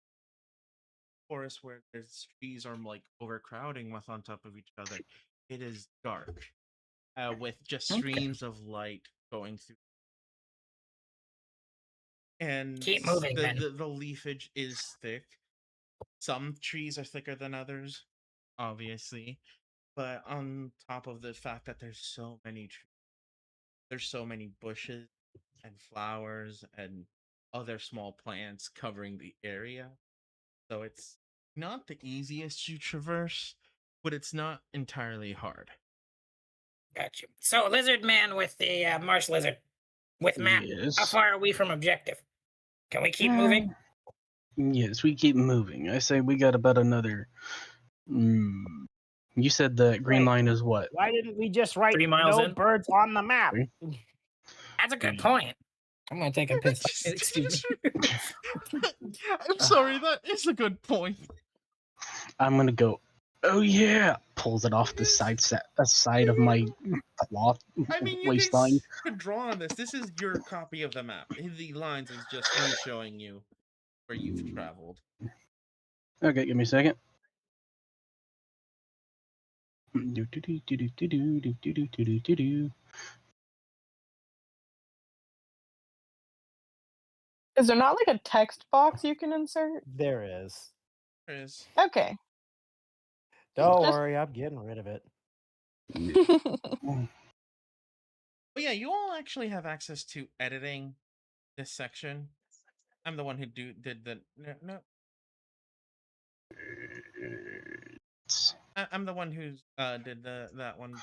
forest where there's trees are like overcrowding with on top of each other. It is dark, with just
Okay.
streams of light going through. And
Keep moving, then.
the leafage is thick. Some trees are thicker than others. obviously, but on top of the fact that there's so many bushes and flowers and other small plants covering the area, so it's not the easiest to traverse, but it's not entirely hard.
Got you. So, lizard man with the marsh lizard with map. How
Yes.
far are we from objective? Can we keep
Uh,
moving?
Yes, we keep moving. I say we got about another. You said the green
Wait.
line is what?
Why didn't we just write
3 miles
no
in?
birds on the map?
Three?
That's a good point. I'm gonna take a piss. Excuse me.
I'm sorry, that is a good point.
I'm gonna go. Oh yeah! Pulls it off the side of my cloth
I mean, you
waistline.
could draw on this. This is your copy of the map. The lines is just me showing you where you've traveled.
Okay, give me a second.
Is there not like a text box you can insert?
There is.
There is.
Okay.
Don't
Just-
worry, I'm getting rid of it.
But yeah, you all actually have access to editing this section. I'm the one who did the no. I'm the one who did that one.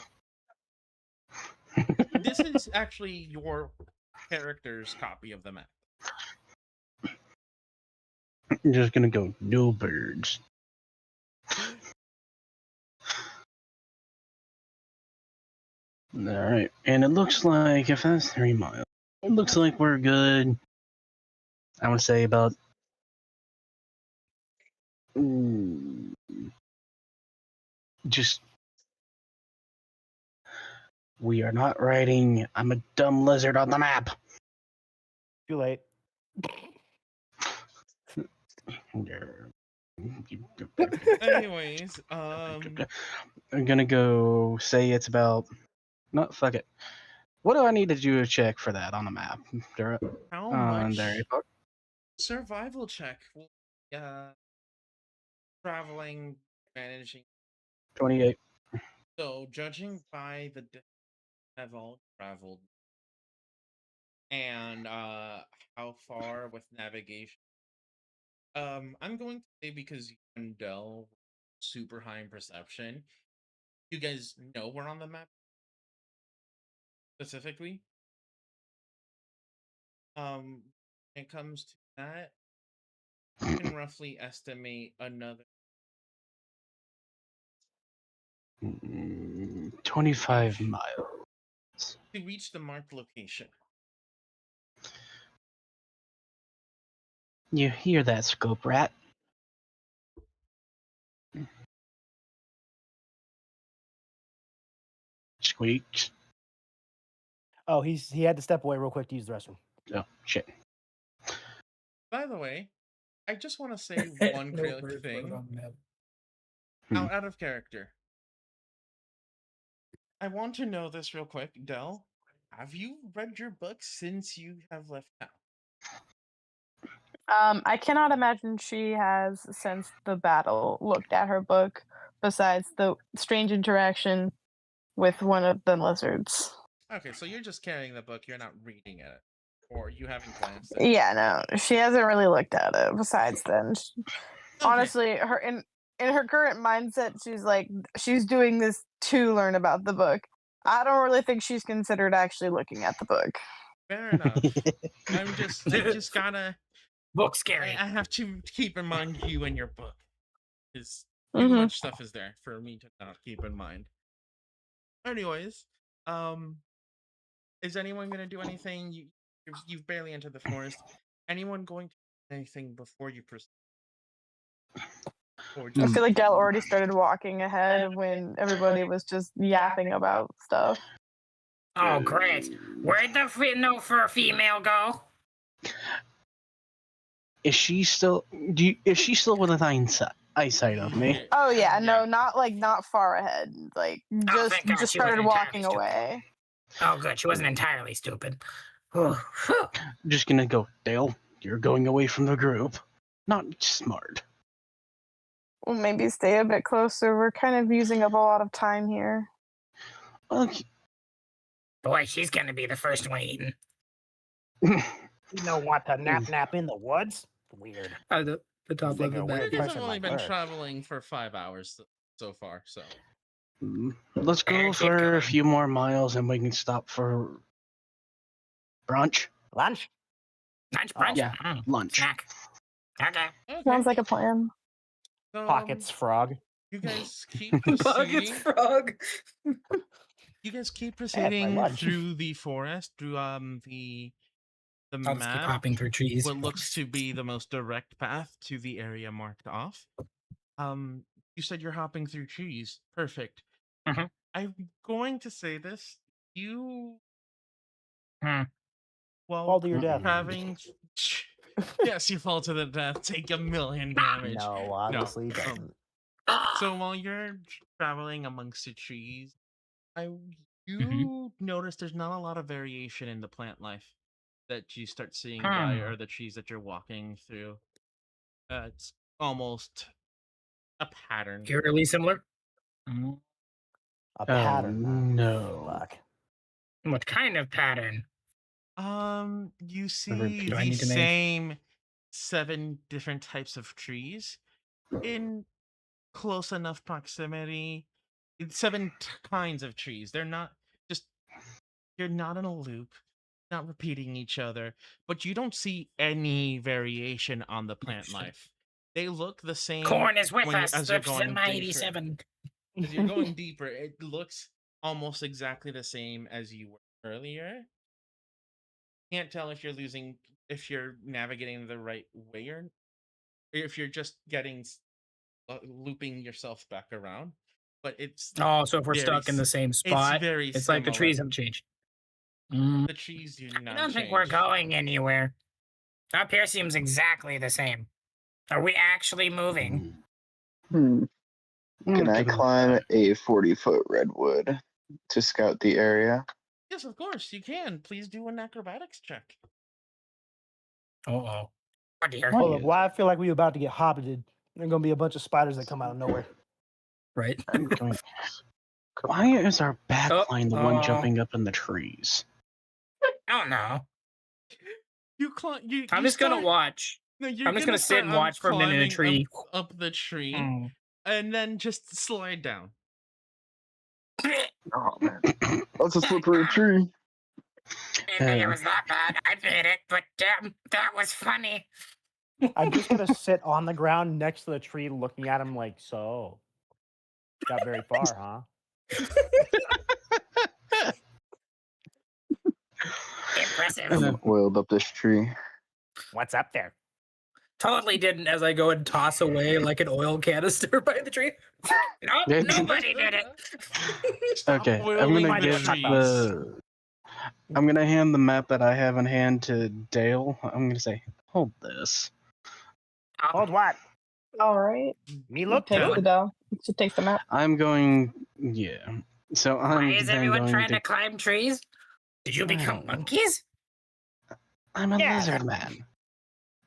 This is actually your character's copy of the map.
I'm just gonna go no birds. Alright, and it looks like if that's 3 miles, it looks like we're good. I would say about just we are not writing I'm a dumb lizard on the map.
Too late.
Anyways,
I'm gonna go say it's about not fuck it. What do I need to do a check for that on the map?
how
On
much
there.
survival check will traveling, managing.
28.
So, judging by the have all traveled and how far with navigation, I'm going to say because you and Dell super high in perception, you guys know we're on the map specifically. When it comes to that, you can roughly estimate another
25 miles.
to reach the marked location.
You hear that, scope rat? Squeaks.
Oh, he had to step away real quick to use the restroom.
Oh, shit.
By the way, I just want to say one
No
quick
birds
thing
on the map.
out of character. I want to know this real quick, Dell. Have you read your book since you have left town?
I cannot imagine she has, since the battle, looked at her book, besides the strange interaction with one of the lizards.
Okay, so you're just carrying the book, you're not reading it. Or you haven't glanced at it.
Yeah, no, she hasn't really looked at it. Besides, then,
Okay.
honestly, her in her current mindset, she's like she's doing this to learn about the book. I don't really think she's considered actually looking at the book.
Fair enough. I just gotta.
Book scary.
I have to keep in mind you and your book. Because too
Mhm.
much stuff is there for me to not keep in mind. Anyways, is anyone gonna do anything? You've barely entered the forest. Anyone going to do anything before you proceed? Or
I
just
feel like Dell already started walking ahead when everybody was just yapping about stuff.
Oh, great. Where'd the no for female go?
Is she still? Is she still within eyesight of me?
Oh yeah, no,
Yeah.
not far ahead. Like
Oh, thank God
just
she wasn't
started
entirely
walking
stupid.
away.
Oh, good. She wasn't entirely stupid. Whew.
Just gonna go, Dale. You're going away from the group. Not smart.
We'll maybe stay a bit closer. We're kind of using up a lot of time here.
Okay.
Boy, she's gonna be the first one eaten.
You don't want to nap in the woods? Weird.
The top
Figure
of
we're
You
the
guys
person
have only
like
been
her.
traveling for 5 hours so far, so.
Let's go
And keep
for a
going.
few more miles and we can stop for brunch.
Lunch?
Lunch
Oh.
brunch?
Yeah, lunch.
Snack. Okay.
Okay.
Sounds like a plan.
So,
Pockets frog.
You guys keep
Pockets
proceeding.
frog.
You guys keep
my
proceeding
lunch.
through the forest, through the
I'll just keep
map.
hopping through trees.
What looks to be the most direct path to the area marked off. You said you're hopping through trees. Perfect.
Mhm.
I'm going to say this. You
Hmm.
well
Fall to your death.
having yes, you fall to the death, take 1,000,000 damage.
No, obviously doesn't.
So while you're traveling amongst the trees, you
Mhm.
notice there's not a lot of variation in the plant life that you start seeing by or the trees that you're walking through. It's almost a pattern.
Eerily similar. Mm.
A pattern.
no.
Fuck.
What kind of pattern?
You see
Repeat.
Do I
the
need to make-
same 7 different types of trees in close enough proximity. It's 7 kinds of trees. They're not just you're not in a loop, not repeating each other, but you don't see any variation on the plant life. They look the same
Corn is with
when
us.
as you're
The
going
semi
deeper.
87.
As you're going deeper, it looks almost exactly the same as you were earlier. Can't tell if you're navigating the right way or if you're just looping yourself back around. But it's
Oh, so if we're
very
stuck in the same spot,
very
it's like the
similar.
trees have changed. Mm.
The trees do
I
not
don't think
change.
we're going anywhere. Up here seems exactly the same. Are we actually moving?
Can I
Give it a
climb
shot.
a 40-foot redwood to scout the area?
Yes, of course you can. Please do an acrobatics check.
Oh dear.
What?
Oh, look, why I feel like we're about to get hobbited. There are gonna be a bunch of spiders that come out of nowhere.
Right.
I'm going. Why is our backline the one
Oh.
jumping up in the trees?
I don't know.
You
I'm just gonna
start-
watch.
No, you're
I'm just gonna sit
start
and watch for a minute in a
climbing
tree.
up the tree,
Mm.
and then just slide down.
Oh man, that's a slippery tree.
Didn't think it was that bad. I made it, but damn, that was funny.
I'm just gonna sit on the ground next to the tree, looking at him like, so. Got very far, huh?
Impressive.
I'm oiled up this tree.
What's up there?
Totally didn't as I go and toss away like an oil canister by the tree. Nope,
Yeah.
nobody did it.
Stop
Okay, I'm
oiling
gonna
the
give
trees.
I'm gonna hand the map that I have in hand to Dale. I'm gonna say, hold this.
Hold what?
All right.
Me look
Takes
to.
the down. She takes the map.
I'm going. Yeah. So
Why
I'm
is
then
everyone
going
trying
to.
to climb trees? Did you become
Oh.
monkeys?
I'm a
Yeah,
lizard man.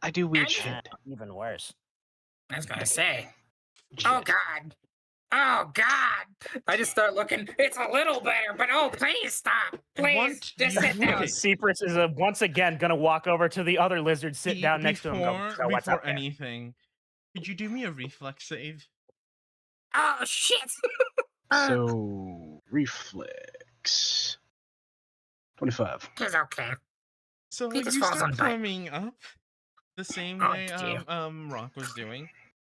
I do weird shit.
Even worse.
I was gonna say. Oh God. Oh God. I just start looking. It's a little better, but oh please stop. Please
Want
just
you-
sit down.
okay.
Cypress is once again gonna walk over to the other lizard, sit down next to him, and go, so what's
Before
up there?
anything, could you do me a reflex save?
Oh shit.
So reflex. 25.
It's okay.
So
He just
you
falls
start
on the bike.
climbing up the same
Oh,
way
dear.
Rock was doing.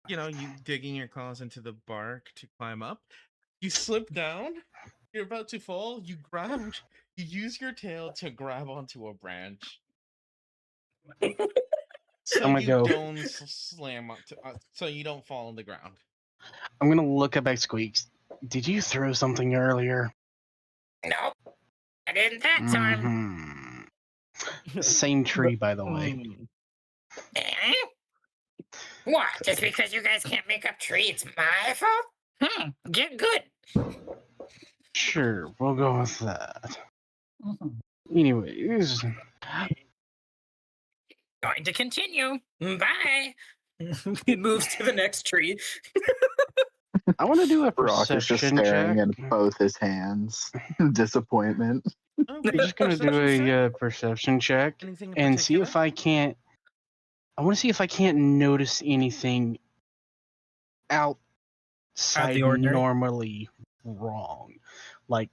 You know, you digging your claws into the bark to climb up. You slip down. You're about to fall. You use your tail to grab onto a branch. So
I'm gonna
you
go.
don't slam up so you don't fall on the ground.
I'm gonna look at my Squeaks. Did you throw something earlier?
Nope. I didn't that time.
Same tree, by the way.
Eh? What? Just because you guys can't make up tree, it's my fault? Get good.
Sure, we'll go with that. Anyways,
Going to continue. Bye. It moves to the next tree.
I want to do a
Rock is just
perception
staring
check.
at both his hands. Disappointment.
I'm just gonna do a perception check
Anything in
and see
particular?
if I can't. I want to see if I can't notice anything outside
ordinary?
normally wrong, like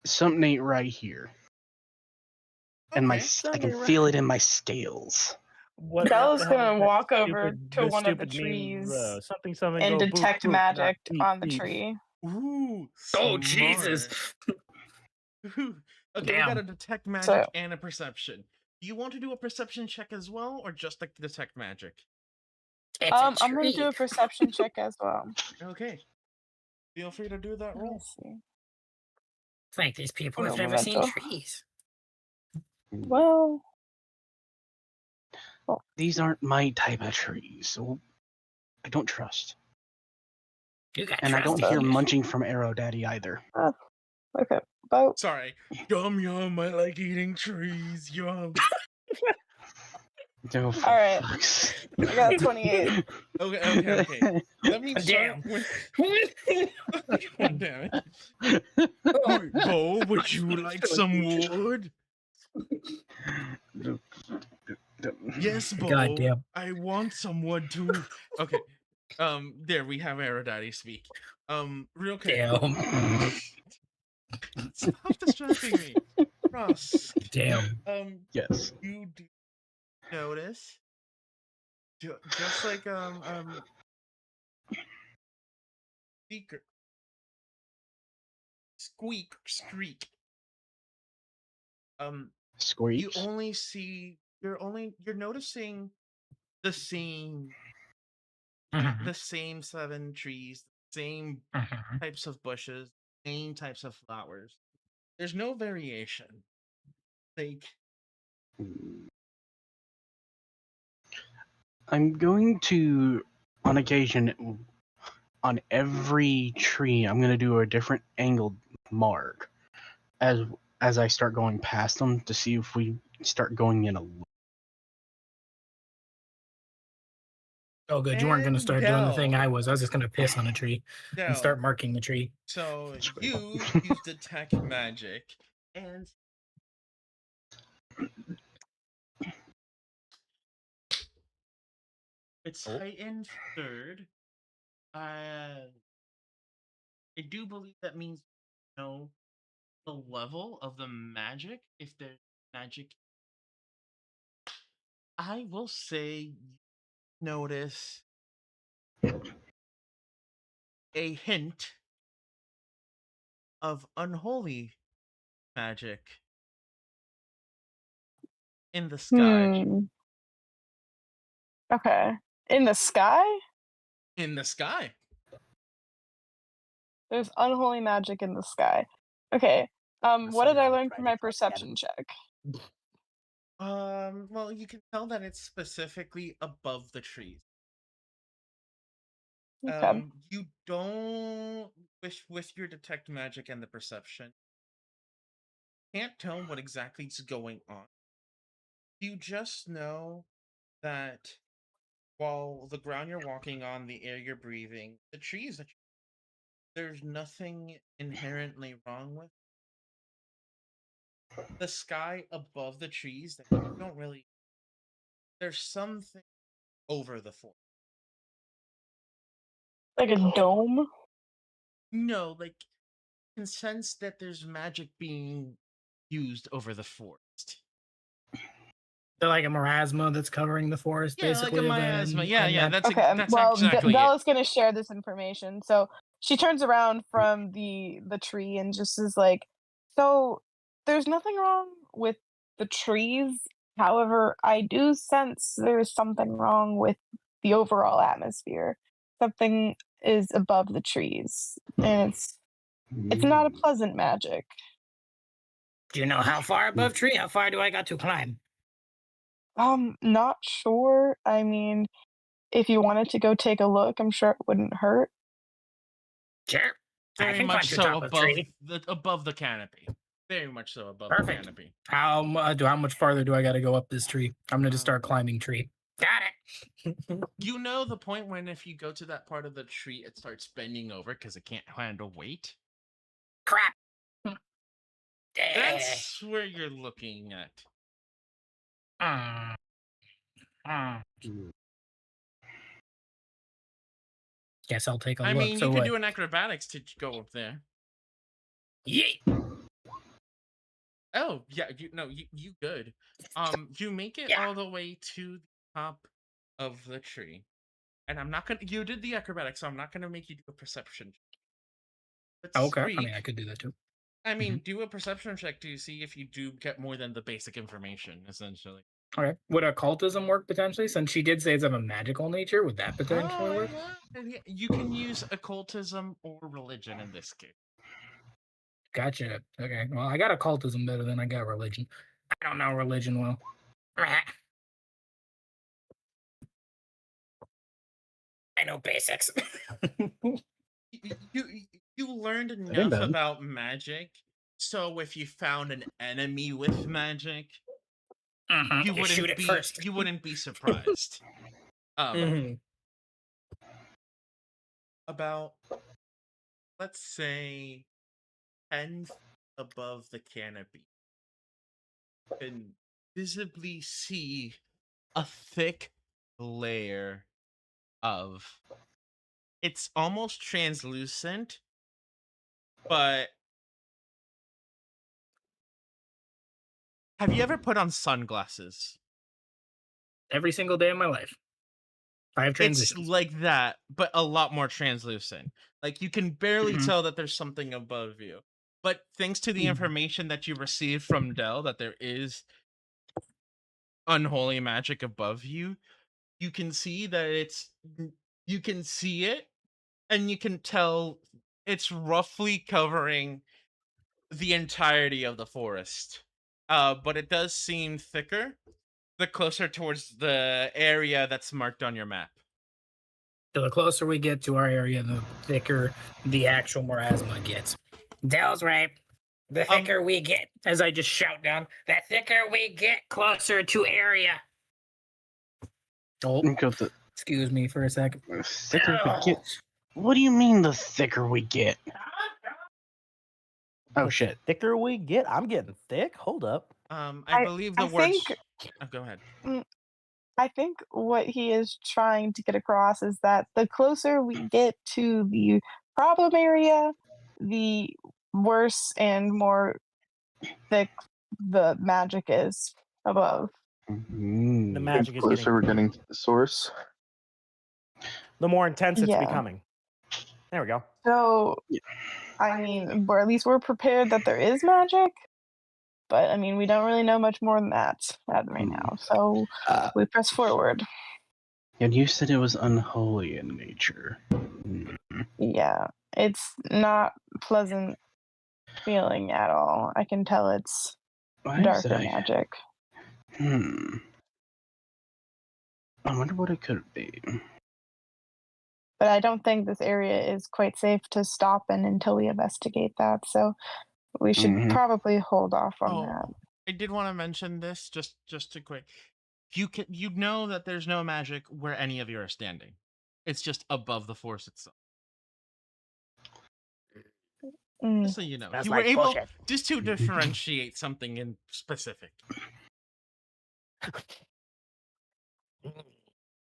something ain't right here, and
Okay.
I can feel it in my scales.
What
Bella's
the hell
gonna
is that
walk over
stupid-
to
the
one of the
stupid meme,
trees
something something
and
go boop,
detect
boop, not
magic
beep,
on the
beep.
tree.
Ooh.
Oh, Jesus.
Smart. Okay, we got
Damn.
a detect magic
So-
and a perception. Do you want to do a perception check as well, or just like detect magic?
It's a
I'm gonna do
tree.
a perception check as well.
Okay. Feel free to do that
Let me
roll.
see.
It's like these people
Uno
have never seen
momento.
trees.
Well,
These aren't my type of trees, so I don't trust.
You got
And I don't
trust
hear
issues.
munching from Arrow Daddy either.
okay. About
Sorry. Yum yum, I like eating trees. Yum.
Oh, for
All right.
fuck's
I got 28.
Okay. Let me
Damn.
start with. God damn it. Wait, Bo, would you like some wood? Yes, Bo.
Goddamn.
I want some wood too. Okay. There we have Aerodaddy speak. Real quick.
Damn.
Stop distracting me. Rusk.
Damn.
Yes.
You do notice, just like squeak. You
Squeaks.
only see you're noticing the same
Mhm,
the same 7 trees, same
mhm.
types of bushes, same types of flowers. There's no variation. Like
I'm going to, on occasion, on every tree, I'm going to do a different angled mark as I start going past them to see if we start going in a loop.
Oh, good. You weren't going to
and
start doing the thing
Dell.
I was. I was just going to piss on a tree and start
Dell.
marking the tree.
So
That's great.
you use detect magic and it's heightened 3rd. I do believe that means you know the level of the magic. If there's magic, I will say you notice a hint of unholy magic in the sky.
Okay. In the sky?
In the sky.
There's unholy magic in the sky. Okay. What did I learn from my perception check?
Well, you can tell that it's specifically above the trees.
Okay.
You don't with your detect magic and the perception. Can't tell what exactly is going on. You just know that while the ground you're walking on, the air you're breathing, the trees that there's nothing inherently wrong with. The sky above the trees that you don't really. There's something over the forest.
Like a dome?
No, like you can sense that there's magic being used over the forest.
They're like a marasma that's covering the forest,
Yeah,
basically.
like a
of
miasma.
an-
Yeah,
and that-
that's
Okay.
that's
Well,
exactly it.
Bella's gonna share this information. So she turns around from the tree and just is like, "So there's nothing wrong with the trees. However, I do sense there's something wrong with the overall atmosphere. Something is above the trees, and it's not a pleasant magic."
Do you know how far above tree? How far do I got to climb?
Not sure. I mean, if you wanted to go take a look, I'm sure it wouldn't hurt.
Sure. I
Very
can
much
climb to
so
top of tree.
above the canopy. Very much so above
Perfect.
the canopy.
How much farther do I got to go up this tree? I'm going to start climbing tree. Got it.
You know the point when if you go to that part of the tree, it starts bending over because it can't handle weight?
Crap.
That's where you're looking at.
Mm. Mm. Guess I'll take a
I
look.
mean,
So
you could
what?
do an acrobatics to go up there.
Yeet.
Oh, yeah, you good. You make it
Yeah.
all the way to the top of the tree. And I'm not gonna you did the acrobatics, so I'm not gonna make you do a perception. But
Okay. I mean,
Squeak,
I could do that too.
I mean, do a perception check to see if you do get more than the basic information, essentially.
Okay. Would occultism work potentially? Since she did say it's of a magical nature, would that potentially
Oh,
work?
yeah, you can use occultism or religion in this case.
Gotcha. Okay. Well, I got occultism better than I got religion. I don't know religion well. I know basics.
You learned
ain't
enough
bad.
about magic, so if you found an enemy with magic,
Mhm.
you
You shoot
wouldn't
it
be
first.
you wouldn't be surprised.
Mhm.
About let's say 10 feet above the canopy, you can visibly see a thick layer of it's almost translucent, but have you ever put on sunglasses?
Every single day of my life. I have
It's
transitions.
like that, but a lot more translucent. Like you can barely
Mhm.
tell that there's something above you. But thanks to the information that you received from Dell that there is unholy magic above you, you can see that you can see it and you can tell it's roughly covering the entirety of the forest. But it does seem thicker the closer towards the area that's marked on your map.
So the closer we get to our area, the thicker the actual marasma gets. Dell's right. The thicker we get, as I just shout down, the thicker we get closer to area. Oh,
Go the
excuse me for a second.
thicker we get. What do you mean the thicker we get? Oh
The
shit.
thicker we get, I'm getting thick. Hold up.
I believe the
I
words.
think
Oh, go ahead.
I think what he is trying to get across is that the closer we get to the problem area, the worse and more thick the magic is above.
The
Mm.
magic
The
is
closer
getting
we're getting to the source.
the more intense it's
Yeah.
becoming. There we go.
So, I mean, or at least we're prepared that there is magic, but I mean, we don't really know much more than that right now. So
Uh,
we press forward.
and you said it was unholy in nature.
Yeah, it's not pleasant feeling at all. I can tell it's
Why is
darker
that?
magic.
I wonder what it could be.
But I don't think this area is quite safe to stop in until we investigate that. So we should
Mhm.
probably hold off on that.
I did want to mention this just to quick. You know that there's no magic where any of you are standing. It's just above the force itself.
Mm.
Just so you know,
That's
you were
like
able
bullshit.
just to differentiate something in specific.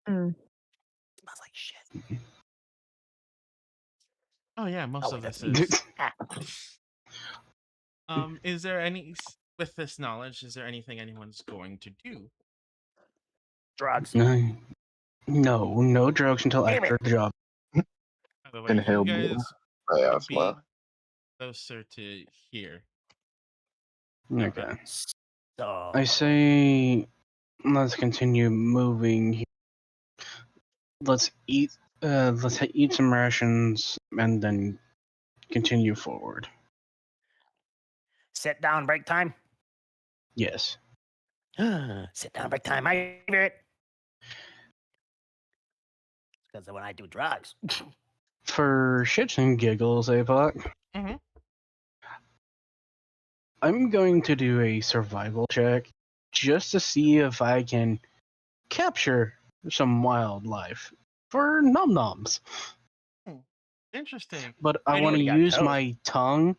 Mm.
Smells like shit.
Oh yeah, most
Oh,
of
wait,
this
that's
is. Is there with this knowledge? Is there anything anyone's going to do?
drugs.
No drugs until
Damn
after the job.
By the way,
Inhale
you
more
guys
by
would be
asthma.
closer to here.
Okay.
So
I say let's continue moving. Let's eat. Let's eat some rations and then continue forward.
sit down, break time.
Yes.
Sit down, break time. My favorite. Because when I do drugs.
For shits and giggles, Apoc,
Mhm.
I'm going to do a survival check just to see if I can capture some wildlife for nom noms.
Interesting.
But I
I
want to
already got
use
toad.
my tongue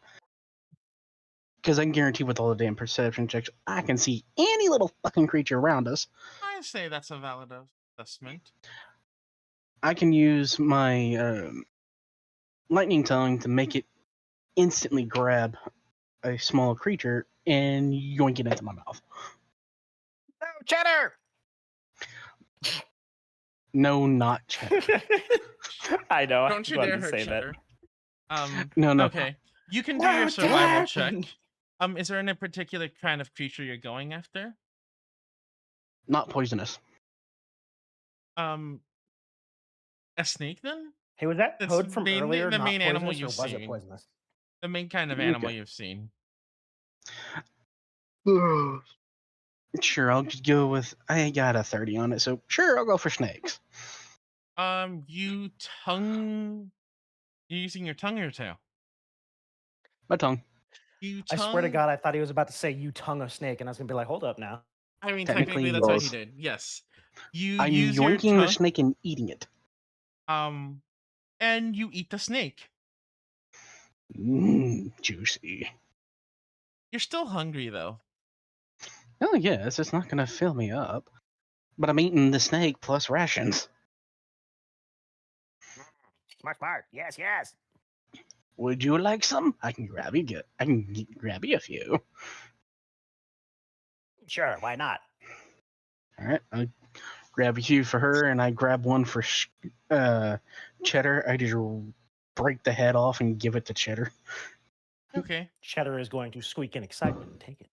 because I can guarantee with all the damn perception checks, I can see any little fucking creature around us.
I say that's a valid assessment.
I can use my lightning tongue to make it instantly grab a small creature and yoink it into my mouth.
No, cheddar.
No, not cheddar.
I know.
Don't
I
you
wanted
dare
to
hurt
say
Cheddar.
No.
Okay. You can do your
No,
survival
Dad!
check. Is there any particular kind of creature you're going after?
Not poisonous.
A snake then?
Hey, was that
That's
toad from
mainly
earlier
the
not
main animal
poisonous, or
you've
was it
seen.
poisonous?
The main kind of animal
Okay.
you've seen.
Sure, I'll just go with. I got a 30 on it, so sure, I'll go for snakes.
You tongue. You're using your tongue or your tail?
My tongue.
You
I
tongue.
swear to God, I thought he was about to say "you tongue a snake," and I was gonna be like, "Hold up now."
I mean,
Technically,
technically that's what he
both.
did. Yes. You
I'm
use your
yoinking the
tongue.
snake and eating it.
And you eat the snake.
Juicy.
You're still hungry though.
Oh yes, it's not gonna fill me up, but I'm eating the snake plus rations.
Smart. Yes, yes.
Would you like some? I can grab you. Grab you a few.
Sure, why not?
All right, I grab a few for her, and I grab one for Cheddar. I just break the head off and give it to Cheddar.
Okay.
Cheddar is going to squeak in excitement and take it.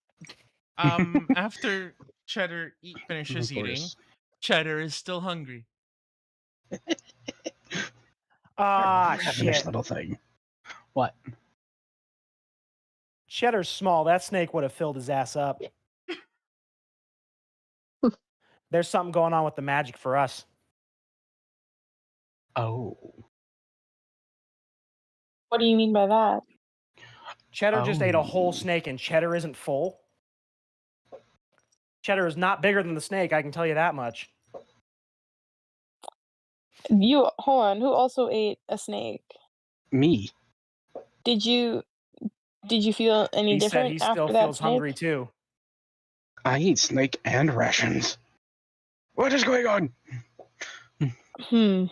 After Cheddar finishes
Of
eating,
course.
Cheddar is still hungry.
Ah,
Grabbing this
shit.
little thing. What?
Cheddar's small. That snake would have filled his ass up. There's something going on with the magic for us.
Oh.
What do you mean by that?
Cheddar just ate a whole
Oh.
snake, and Cheddar isn't full. Cheddar is not bigger than the snake, I can tell you that much.
Hold on, who also ate a snake?
Me.
Did you feel any
He said
different
he still
after that
feels
snake?
hungry too.
I eat snake and rations. What is going on?
Hmm.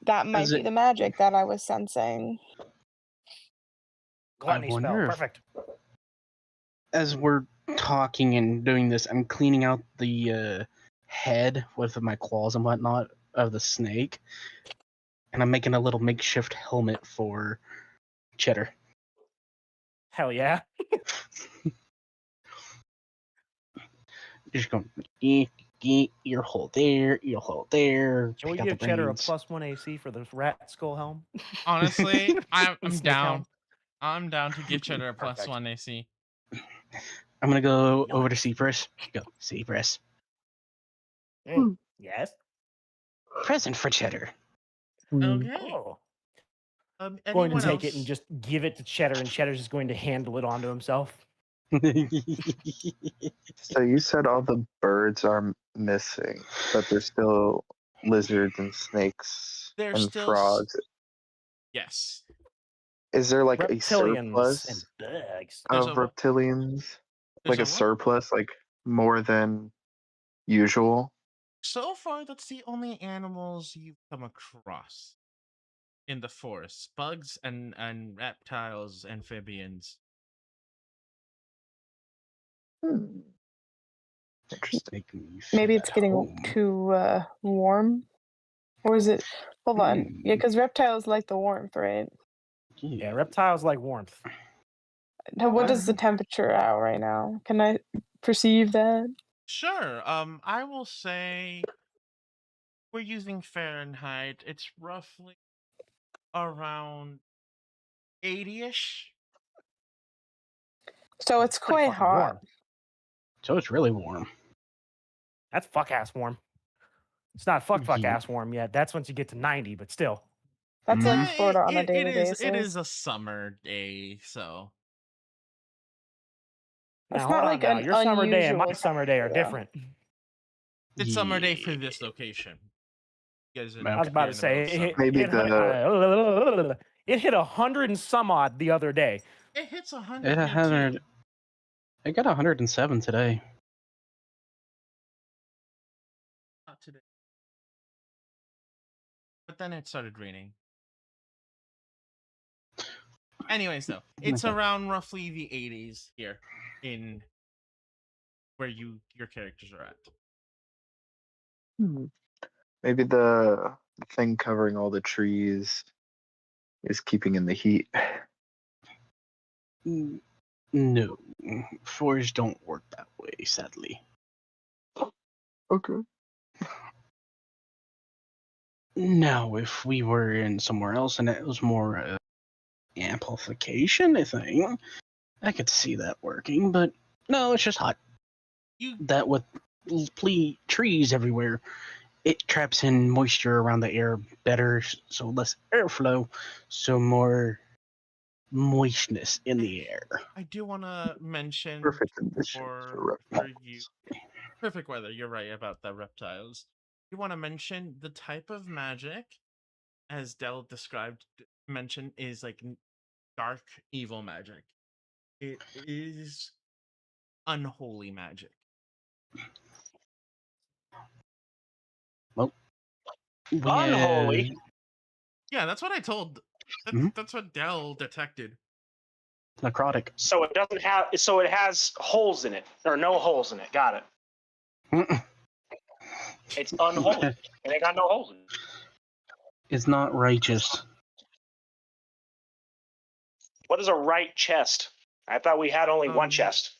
That might
Is
be
it-
the magic that I was sensing.
Gluttony spell.
wonder if-
Perfect.
As we're talking and doing this, I'm cleaning out the head with my claws and whatnot of the snake, and I'm making a little makeshift helmet for Cheddar.
Hell yeah.
Just going ear hole there, ear hole there.
Can we
pick out
give
the
Cheddar a
brains.
+1 AC for the rat skull helm?
Honestly, I'm
Snake
down.
helm.
I'm down to give Cheddar a
Perfect.
+1 AC.
I'm gonna go over to
Nice.
Cypress. Go, Cypress.
Yes.
Present for Cheddar.
Okay.
Oh. Going to
Anyone
take
else?
it and just give it to Cheddar, and Cheddar's just going to handle it onto himself.
So you said all the birds are missing, but there's still lizards and snakes
There's
and
still
frogs.
Yes.
Is there like a
Reptilians and
surplus
bugs.
There's
of
a what?
reptilians?
There's
Like a
what?
surplus, like more than usual?
So far, that's the only animals you've come across in the forest: bugs and reptiles, amphibians.
Hmm. Interesting.
Make me
Maybe
feel
it's
at
getting
home.
too warm, or is it? Hold on, yeah, because reptiles like the warmth, right?
Yeah, reptiles like warmth.
Now, what is the temperature out right now? Can I perceive that?
Sure. I will say we're using Fahrenheit. It's roughly around 80-ish.
So it's
Pretty
quite
fucking
hot.
warm.
So it's really warm.
That's fuck ass warm. It's not fuck
Yeah.
ass warm yet. That's once you get to 90, but still.
That's
Mhm.
like Florida on a
it
daily
is.
basis.
It is a summer day, so
It's
Now,
not
hold
like
on now.
an
Your summer day and my
unusual
summer day are
temperature, though.
different.
It's summer day for this location. You guys
I was about to say it
Maybe
hit, it hit 100 and some odd the other day.
It hits
It
100 here
had
too.
it got 107 today.
Not today. But then it started raining. Anyways, though, it's
Okay.
around roughly the 80s here in where your characters are at.
Maybe the thing covering all the trees is keeping in the heat.
No, forests don't work that way, sadly.
Okay.
Now, if we were in somewhere else and it was more amplification, I think I could see that working. But no, it's just hot. That with trees everywhere, it traps in moisture around the air better, so less airflow, so more moistness in the air.
I do want to mention
Perfect conditions for
for you. Perfect weather. You're right about the reptiles. You want to mention the type of magic, as Dell mentioned, is like dark evil magic. It is unholy magic.
Well,
Unholy?
Yeah, that's what I told.
Mhm.
That's what Dell detected.
Necrotic.
So it doesn't have. So it has holes in it, or no holes in it. Got it.
Mm-mm.
It's unholy. It ain't got no holes in it.
It's not righteous.
What is a right chest? I thought we had only one chest.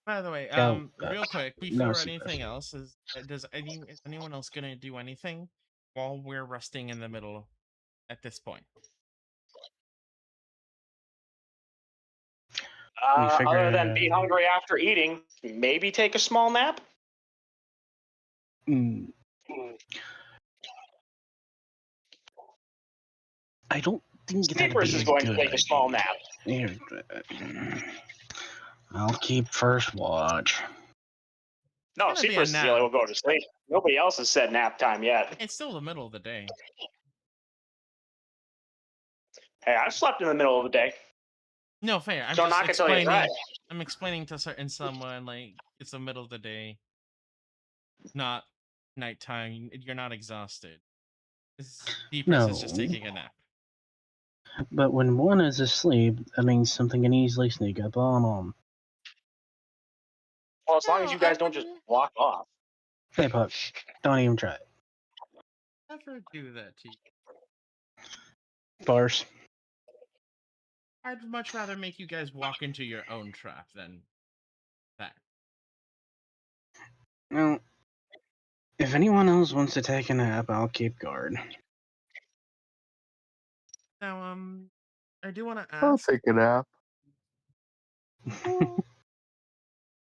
By the way,
Oh,
real quick
no
before
secrets.
anything else, is anyone else gonna do anything while we're resting in the middle at this point?
We figured
Other than
it
be
out.
hungry after eating, maybe take a small nap.
I don't think that'd
Sneakers
be
is
a
going to
good
take a small
idea.
nap.
Here, I'll keep first watch.
No,
It's gonna be a
Seepers is the only
nap.
one going to sleep. Nobody else has said nap time yet.
It's still the middle of the day.
Hey, I've slept in the middle of the day.
No, fair. I'm
So
just
not gonna tell you
explaining.
right.
I'm explaining to someone like it's the middle of the day, not nighttime. You're not exhausted. Deepest is just
No.
taking a nap.
But when one is asleep, that means something can easily sneak up on them.
Well, as long as
No,
you guys don't just walk off.
Hey, Puck, don't even try it.
Never do that to you.
Farce.
I'd much rather make you guys walk into your own trap than that.
Well, if anyone else wants to take a nap, I'll keep guard.
Now, I do want to
I'll
ask,
take a nap.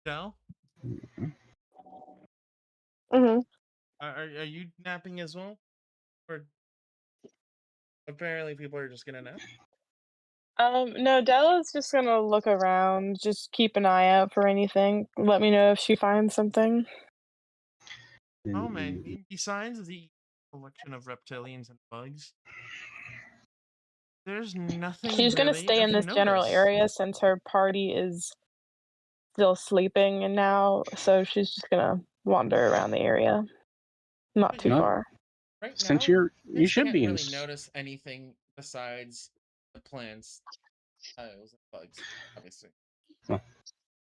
Del,
Mhm.
are you napping as well? Or apparently people are just gonna nap?
No, Della's just gonna look around, just keep an eye out for anything. Let me know if she finds something.
Oh man, besides the collection of reptilians and bugs, there's nothing
She's gonna
really
stay
that
in
you
this general
notice.
area since her party is still sleeping and now, so she's just gonna wander around the area. Not too
Yeah.
far.
Right
Since
now,
you
guys
should
can't
be in.
really notice anything besides the plants, tiles, and bugs, obviously.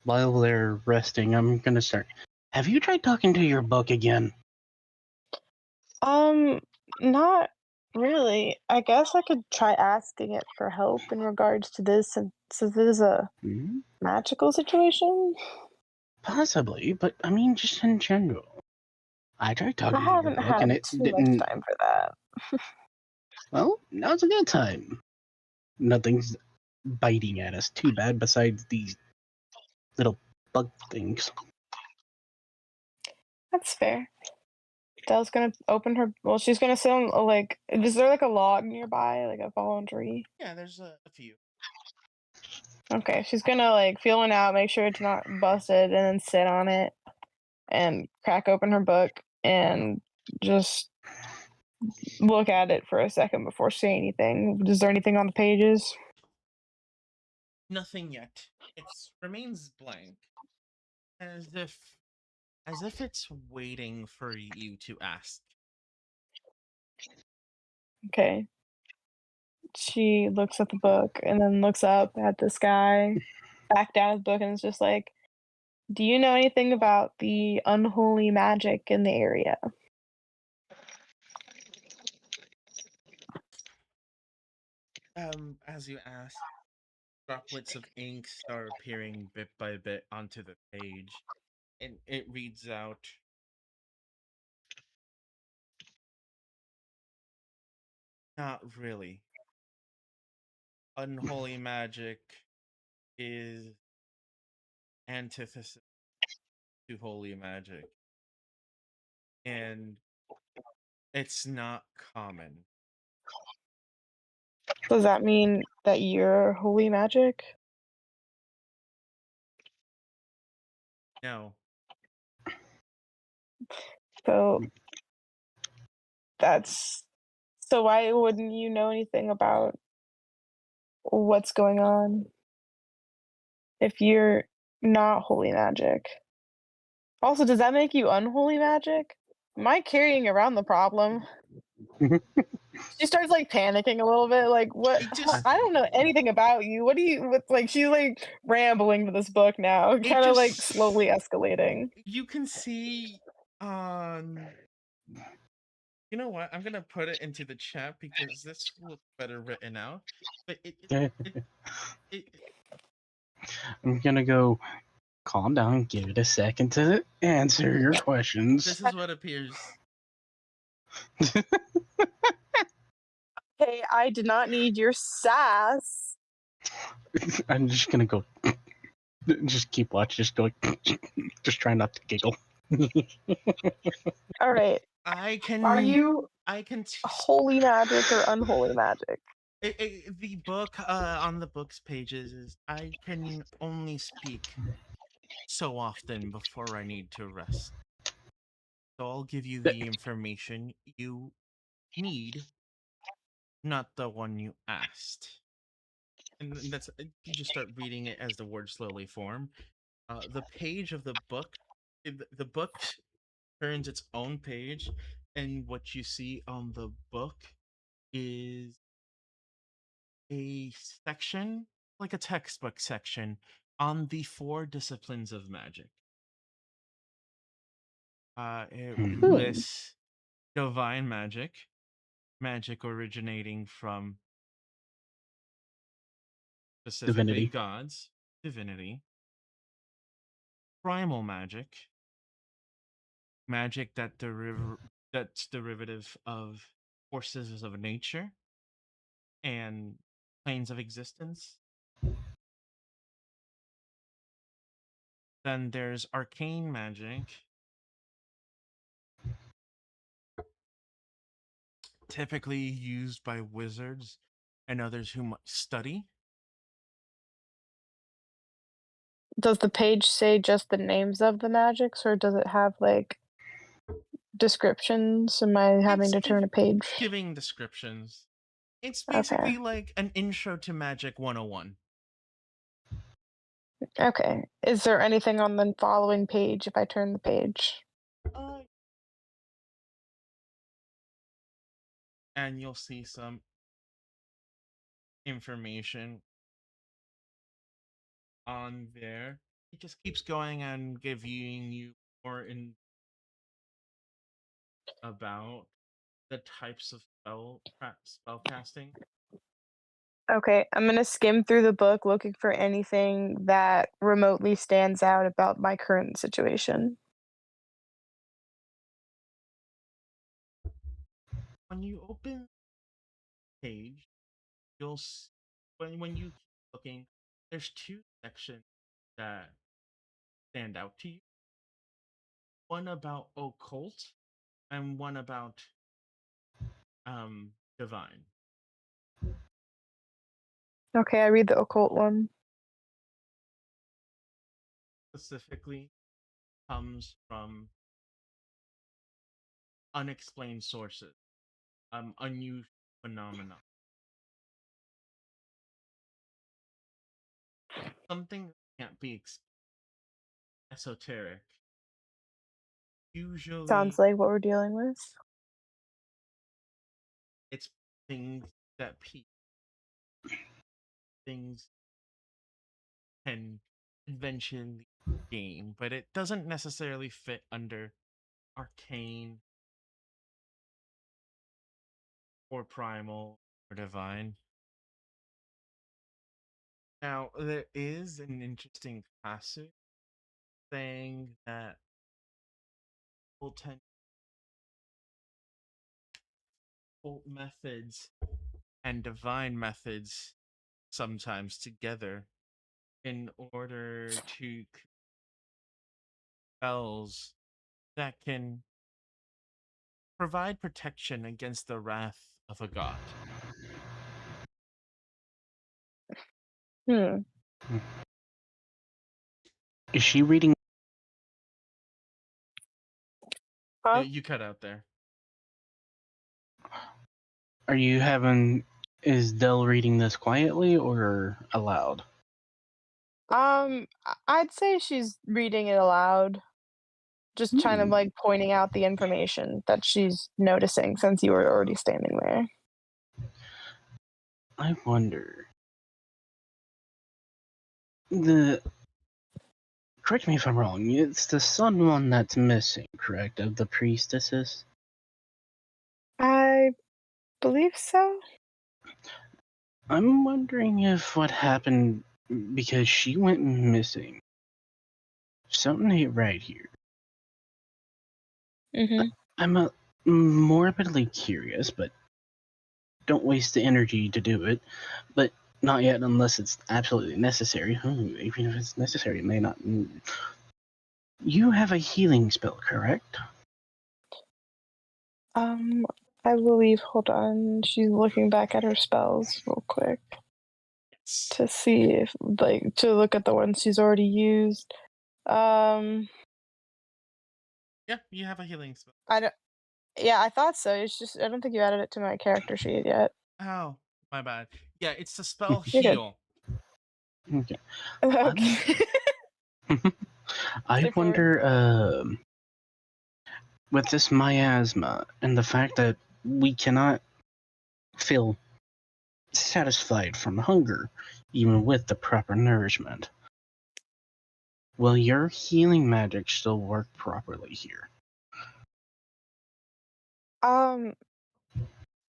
While they're resting, I'm gonna start. Have you tried talking to your book again?
Not really. I guess I could try asking it for help in regards to this since it is a magical situation.
Possibly, but I mean, just in general. I tried
I
talking to your
haven't
book and
had
it
too much
didn't.
time for that.
Well, now's a good time. Nothing's biting at us too bad besides these little bug things.
That's fair. Dell's gonna open her. Well, she's gonna sit on like. Is there like a log nearby, like a fallen tree?
Yeah, there's a few.
Okay, she's gonna like feel one out, make sure it's not busted, and then sit on it and crack open her book and just look at it for a second before saying anything. Is there anything on the pages?
Nothing yet. It remains blank, as if it's waiting for you to ask.
Okay. She looks at the book and then looks up at the sky, back down at the book, and is just like, "Do you know anything about the unholy magic in the area?"
As you ask, droplets of ink start appearing bit by bit onto the page, and it reads out, "Not really. Unholy magic is antithesis to holy magic, and it's not common.
Does that mean that you're holy magic?
No,
So that's so why wouldn't you know anything about what's going on if you're not holy magic? Also, does that make you unholy magic? Am I carrying around the problem? She starts like panicking a little bit, like, "What?
it just
I don't know anything about you. What do you?" With like, she's like rambling to this book now,
it
kind of like
just
slowly escalating.
you can see on you know what? I'm gonna put it into the chat because this looks better written out. But it
I'm gonna go calm down, give it a second to answer your questions.
this is what appears.
Hey, I did not need your sass.
I'm just gonna go. Just keep watching. Just go. Just try not to giggle.
All right,
I
are
can
you
I can
holy magic or unholy magic?
the book on the book's pages is I can only speak so often before I need to rest. So I'll give you the information you need, not the one you asked. And then that's you just start reading it as the words slowly form. The page of the book, the book turns its own page, and what you see on the book is a section, like a textbook section, on the four disciplines of magic. It
Hmm.
lists divine magic, magic originating from specifically
Divinity.
gods, divinity, primal magic, magic that's derivative of forces of nature and planes of existence. Then there's arcane magic, typically used by wizards and others who might study.
Does the page say just the names of the magics, or does it have like descriptions? Am I having to turn a
It's
page?
giving descriptions. It's
Okay.
basically like an intro to Magic 101.
Okay. Is there anything on the following page if I turn the page?
Uh, and you'll see some information on there. It just keeps going and giving you more in about the types of spell casting.
Okay, I'm gonna skim through the book looking for anything that remotely stands out about my current situation.
When you open the page, you'll when you keep looking, there's two sections that stand out to you. One about occult and one about divine.
Okay, I read the occult one.
Specifically comes from unexplained sources, unusual phenomena, something that can't be esoteric.
Sounds
Usually,
like what we're dealing with.
it's things that things can eventually game, but it doesn't necessarily fit under arcane or primal or divine. Now, there is an interesting passage saying that people tend occult methods and divine methods sometimes together in order to spells that can provide protection against the wrath of a god.
Hmm.
Is she reading?
Huh?
You cut out there.
Are you having? Is Dell reading this quietly or aloud?
I'd say she's reading it aloud, just kind of like pointing out the information that she's noticing since you were already standing there.
I wonder. The Correct me if I'm wrong. It's the sun one that's missing, correct? Of the priestesses.
I believe so.
I'm wondering if what happened because she went missing. Something ain't right here.
Mm-hmm.
I'm morbidly curious, but don't waste the energy to do it. But not yet, unless it's absolutely necessary. Even if it's necessary, it may not. You have a healing spell, correct?
I believe. Hold on. She's looking back at her spells real quick
Yes.
to see if, like, to look at the ones she's already used. Um,
Yeah, you have a healing spell.
I don't. Yeah, I thought so. It's just I don't think you added it to my character sheet yet.
Oh, my bad. Yeah, it's the spell
You're good.
heal.
Okay.
Okay.
I
Straightforward.
wonder, with this miasma and the fact that we cannot feel satisfied from hunger, even with the proper nourishment, will your healing magic still work properly here?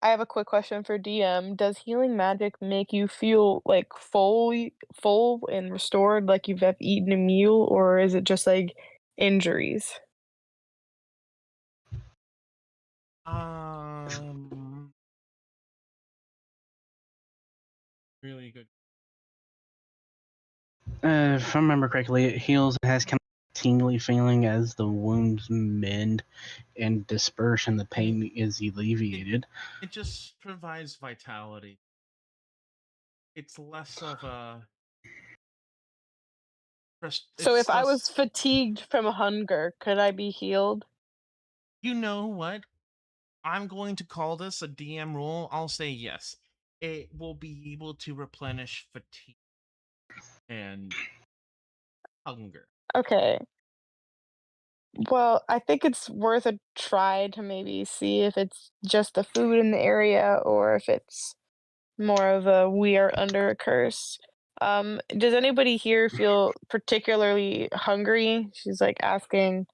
I have a quick question for DM. Does healing magic make you feel like full and restored, like you've have eaten a meal, or is it just like injuries?
Um, really good.
If I remember correctly, it heals and has kind of a tingly feeling as the wounds mend and disperse and the pain is alleviated.
It just provides vitality. It's less of a
So if
it's
I
less.
was fatigued from hunger, could I be healed?
You know what? I'm going to call this a DM rule. I'll say yes. It will be able to replenish fatigue and hunger.
Okay. Well, I think it's worth a try to maybe see if it's just the food in the area or if it's more of a we are under a curse. Does anybody here feel particularly hungry? She's like asking,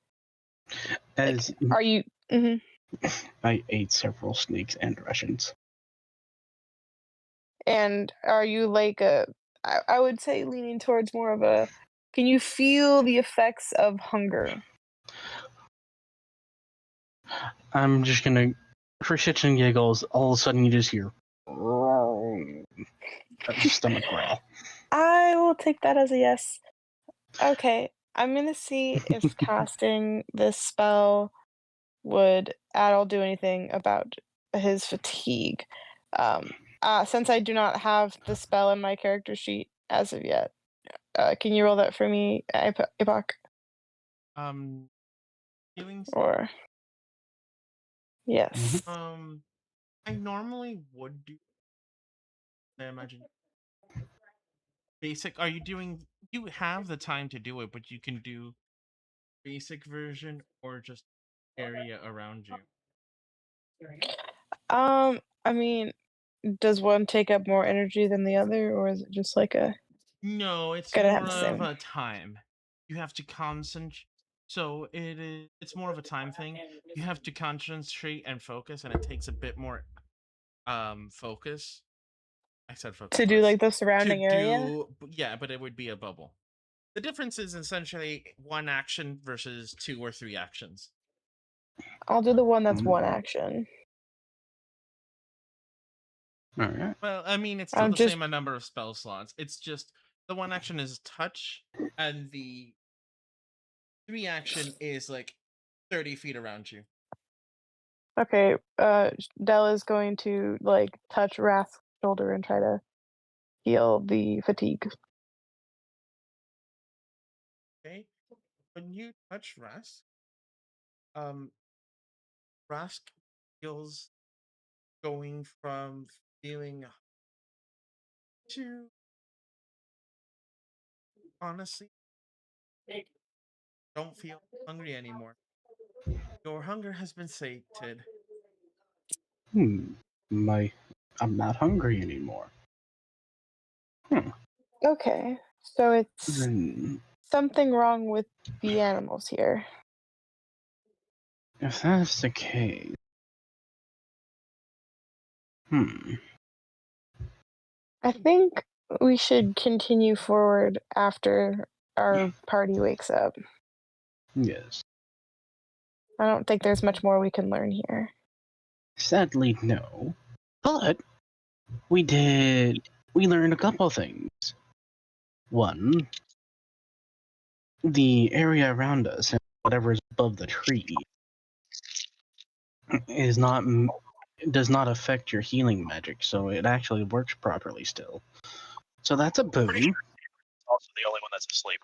like,
As
are you? Mhm.
I ate several snakes and Russians.
And are you like I would say leaning towards more of a, can you feel the effects of hunger?
I'm just gonna, for shits and giggles, all of a sudden you just hear a stomach growl.
I will take that as a yes. Okay, I'm gonna see if casting this spell would at all do anything about his fatigue. Um, since I do not have the spell in my character sheet as of yet, can you roll that for me, Ibok?
Um, healing spell.
Or Yes.
I normally would do. I imagine basic. Are you doing? You have the time to do it, but you can do basic version or just area around you.
I mean, does one take up more energy than the other, or is it just like a
No, it's
gonna have
more
the
of
same?
a time. You have to concentrate. So it's more of a time thing. You have to concentrate and focus, and it takes a bit more focus. I said focus
To do
twice.
like the
To
surrounding area?
do yeah, but it would be a bubble. The difference is essentially one action versus 2 or 3 actions.
I'll do the one that's one
Mm.
action.
All right.
Well, I mean, it's still
I'm
the
just
same number of spell slots. It's just the one action is touch, and the 3 action is like 30 feet around you.
okay. Della's going to like touch Wrath's shoulder and try to heal the fatigue.
Okay, when you touch Rask, Rask feels going from feeling to honestly don't feel hungry anymore. Your hunger has been sated.
I'm not hungry anymore.
Okay, so it's
Then,
something wrong with the animals here.
if that's the case,
I think we should continue forward after our party wakes up.
yes.
I don't think there's much more we can learn here.
Sadly, no. But we learned a couple things. One, the area around us and whatever is above the tree does not affect your healing magic, so it actually works properly still. So that's a boon.
Also, the only one that's asleep.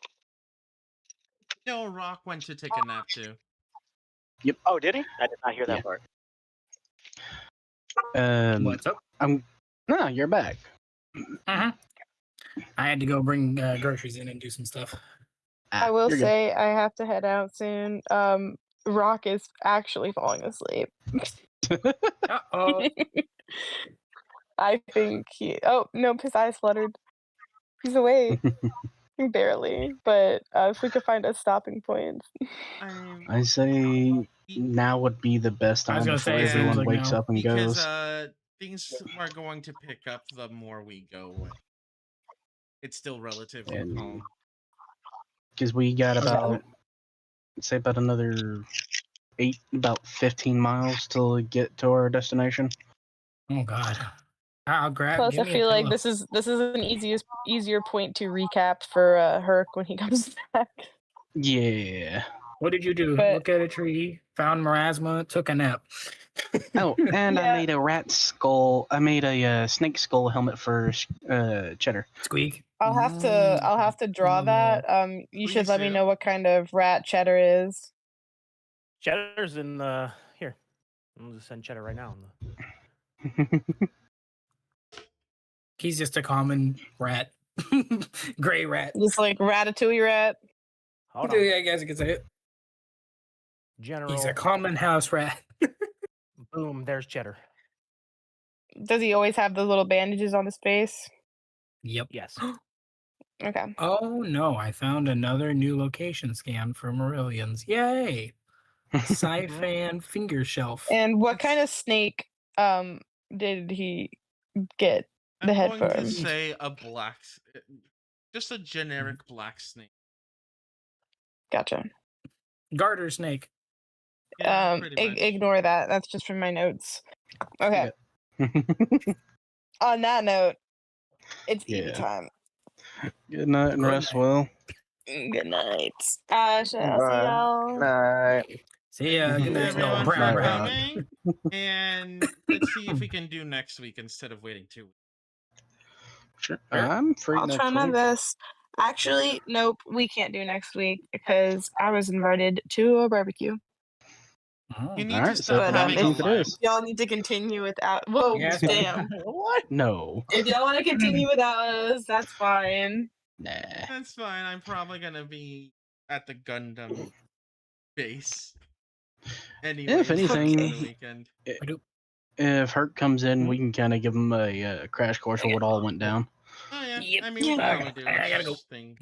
No, Rock went to take a nap too.
Yep.
Oh, did he? I did not hear that
Yeah.
part.
What's up?
No, you're back.
I had to go bring groceries in and do some stuff.
I will
You're good.
say I have to head out soon. Rock is actually falling asleep.
Uh-oh.
I think he. Oh nope, his eyes fluttered. He's awake, barely. But if we could find a stopping point.
I say now would be the best
I was
time
gonna
before
say, it seems
everyone
like
wakes
now.
up and
Because
goes.
things are going to pick up the more we go. It's still relatively
And
calm.
because we got
Okay.
about another 15 miles till get to our destination.
Oh God. I'll grab.
Plus,
give
I
me a
feel like
pillow.
this is an easier point to recap for Herc when he comes back.
Yeah.
What did you do?
But-
Look at a tree, found marasma, took a nap.
Oh, and
Yeah.
I made a rat skull. I made a snake skull helmet for Cheddar.
Squeak.
I'll have to draw that. You should
Please
let me
do.
know what kind of rat Cheddar is.
Cheddar's in the here. I'll just send Cheddar right now.
He's just a common rat. Gray rat.
Just like Ratatouille rat.
Hold on.
Yeah, I guess you could say it.
General.
He's a common house rat.
Boom. There's Cheddar.
Does he always have the little bandages on his face?
Yep.
Yes.
Okay.
Oh no, I found another new location scan for Marillions. Yay! Siphon finger shelf.
And what kind of snake did he get the
I'm
head
going to
from?
say a black, just a generic black snake.
Gotcha.
Garter snake.
Yeah, pretty much.
Ignore that. That's just from my notes. Okay. On that note, it's eating
Yeah.
time.
Good night and
Good
rest
night.
well.
Good night. Shall I see y'all?
Night.
See ya.
Thank
Good
you
night.
everyone
Bye,
for
Rob.
coming, and let's see if we can do next week instead of waiting 2 weeks.
Sure.
Sure.
I'm free
I'll
next
try my
week.
best. Actually, nope, we can't do next week because I was invited to a barbecue.
You need
All
to
right,
stop
But,
having a
17th it
life.
is.
Y'all need to continue without. Whoa,
Yeah,
damn!
What?
No.
If y'all want to continue without us, that's fine.
Nah.
That's fine. I'm probably gonna be at the Gundam base. Anyways,
anything-
for the weekend.
If Hurt comes in, we can kind of give him a crash course of what all went down.
Oh yeah,
Yep.
I mean we
Yeah.
can probably do
I gotta
a
go.
thing.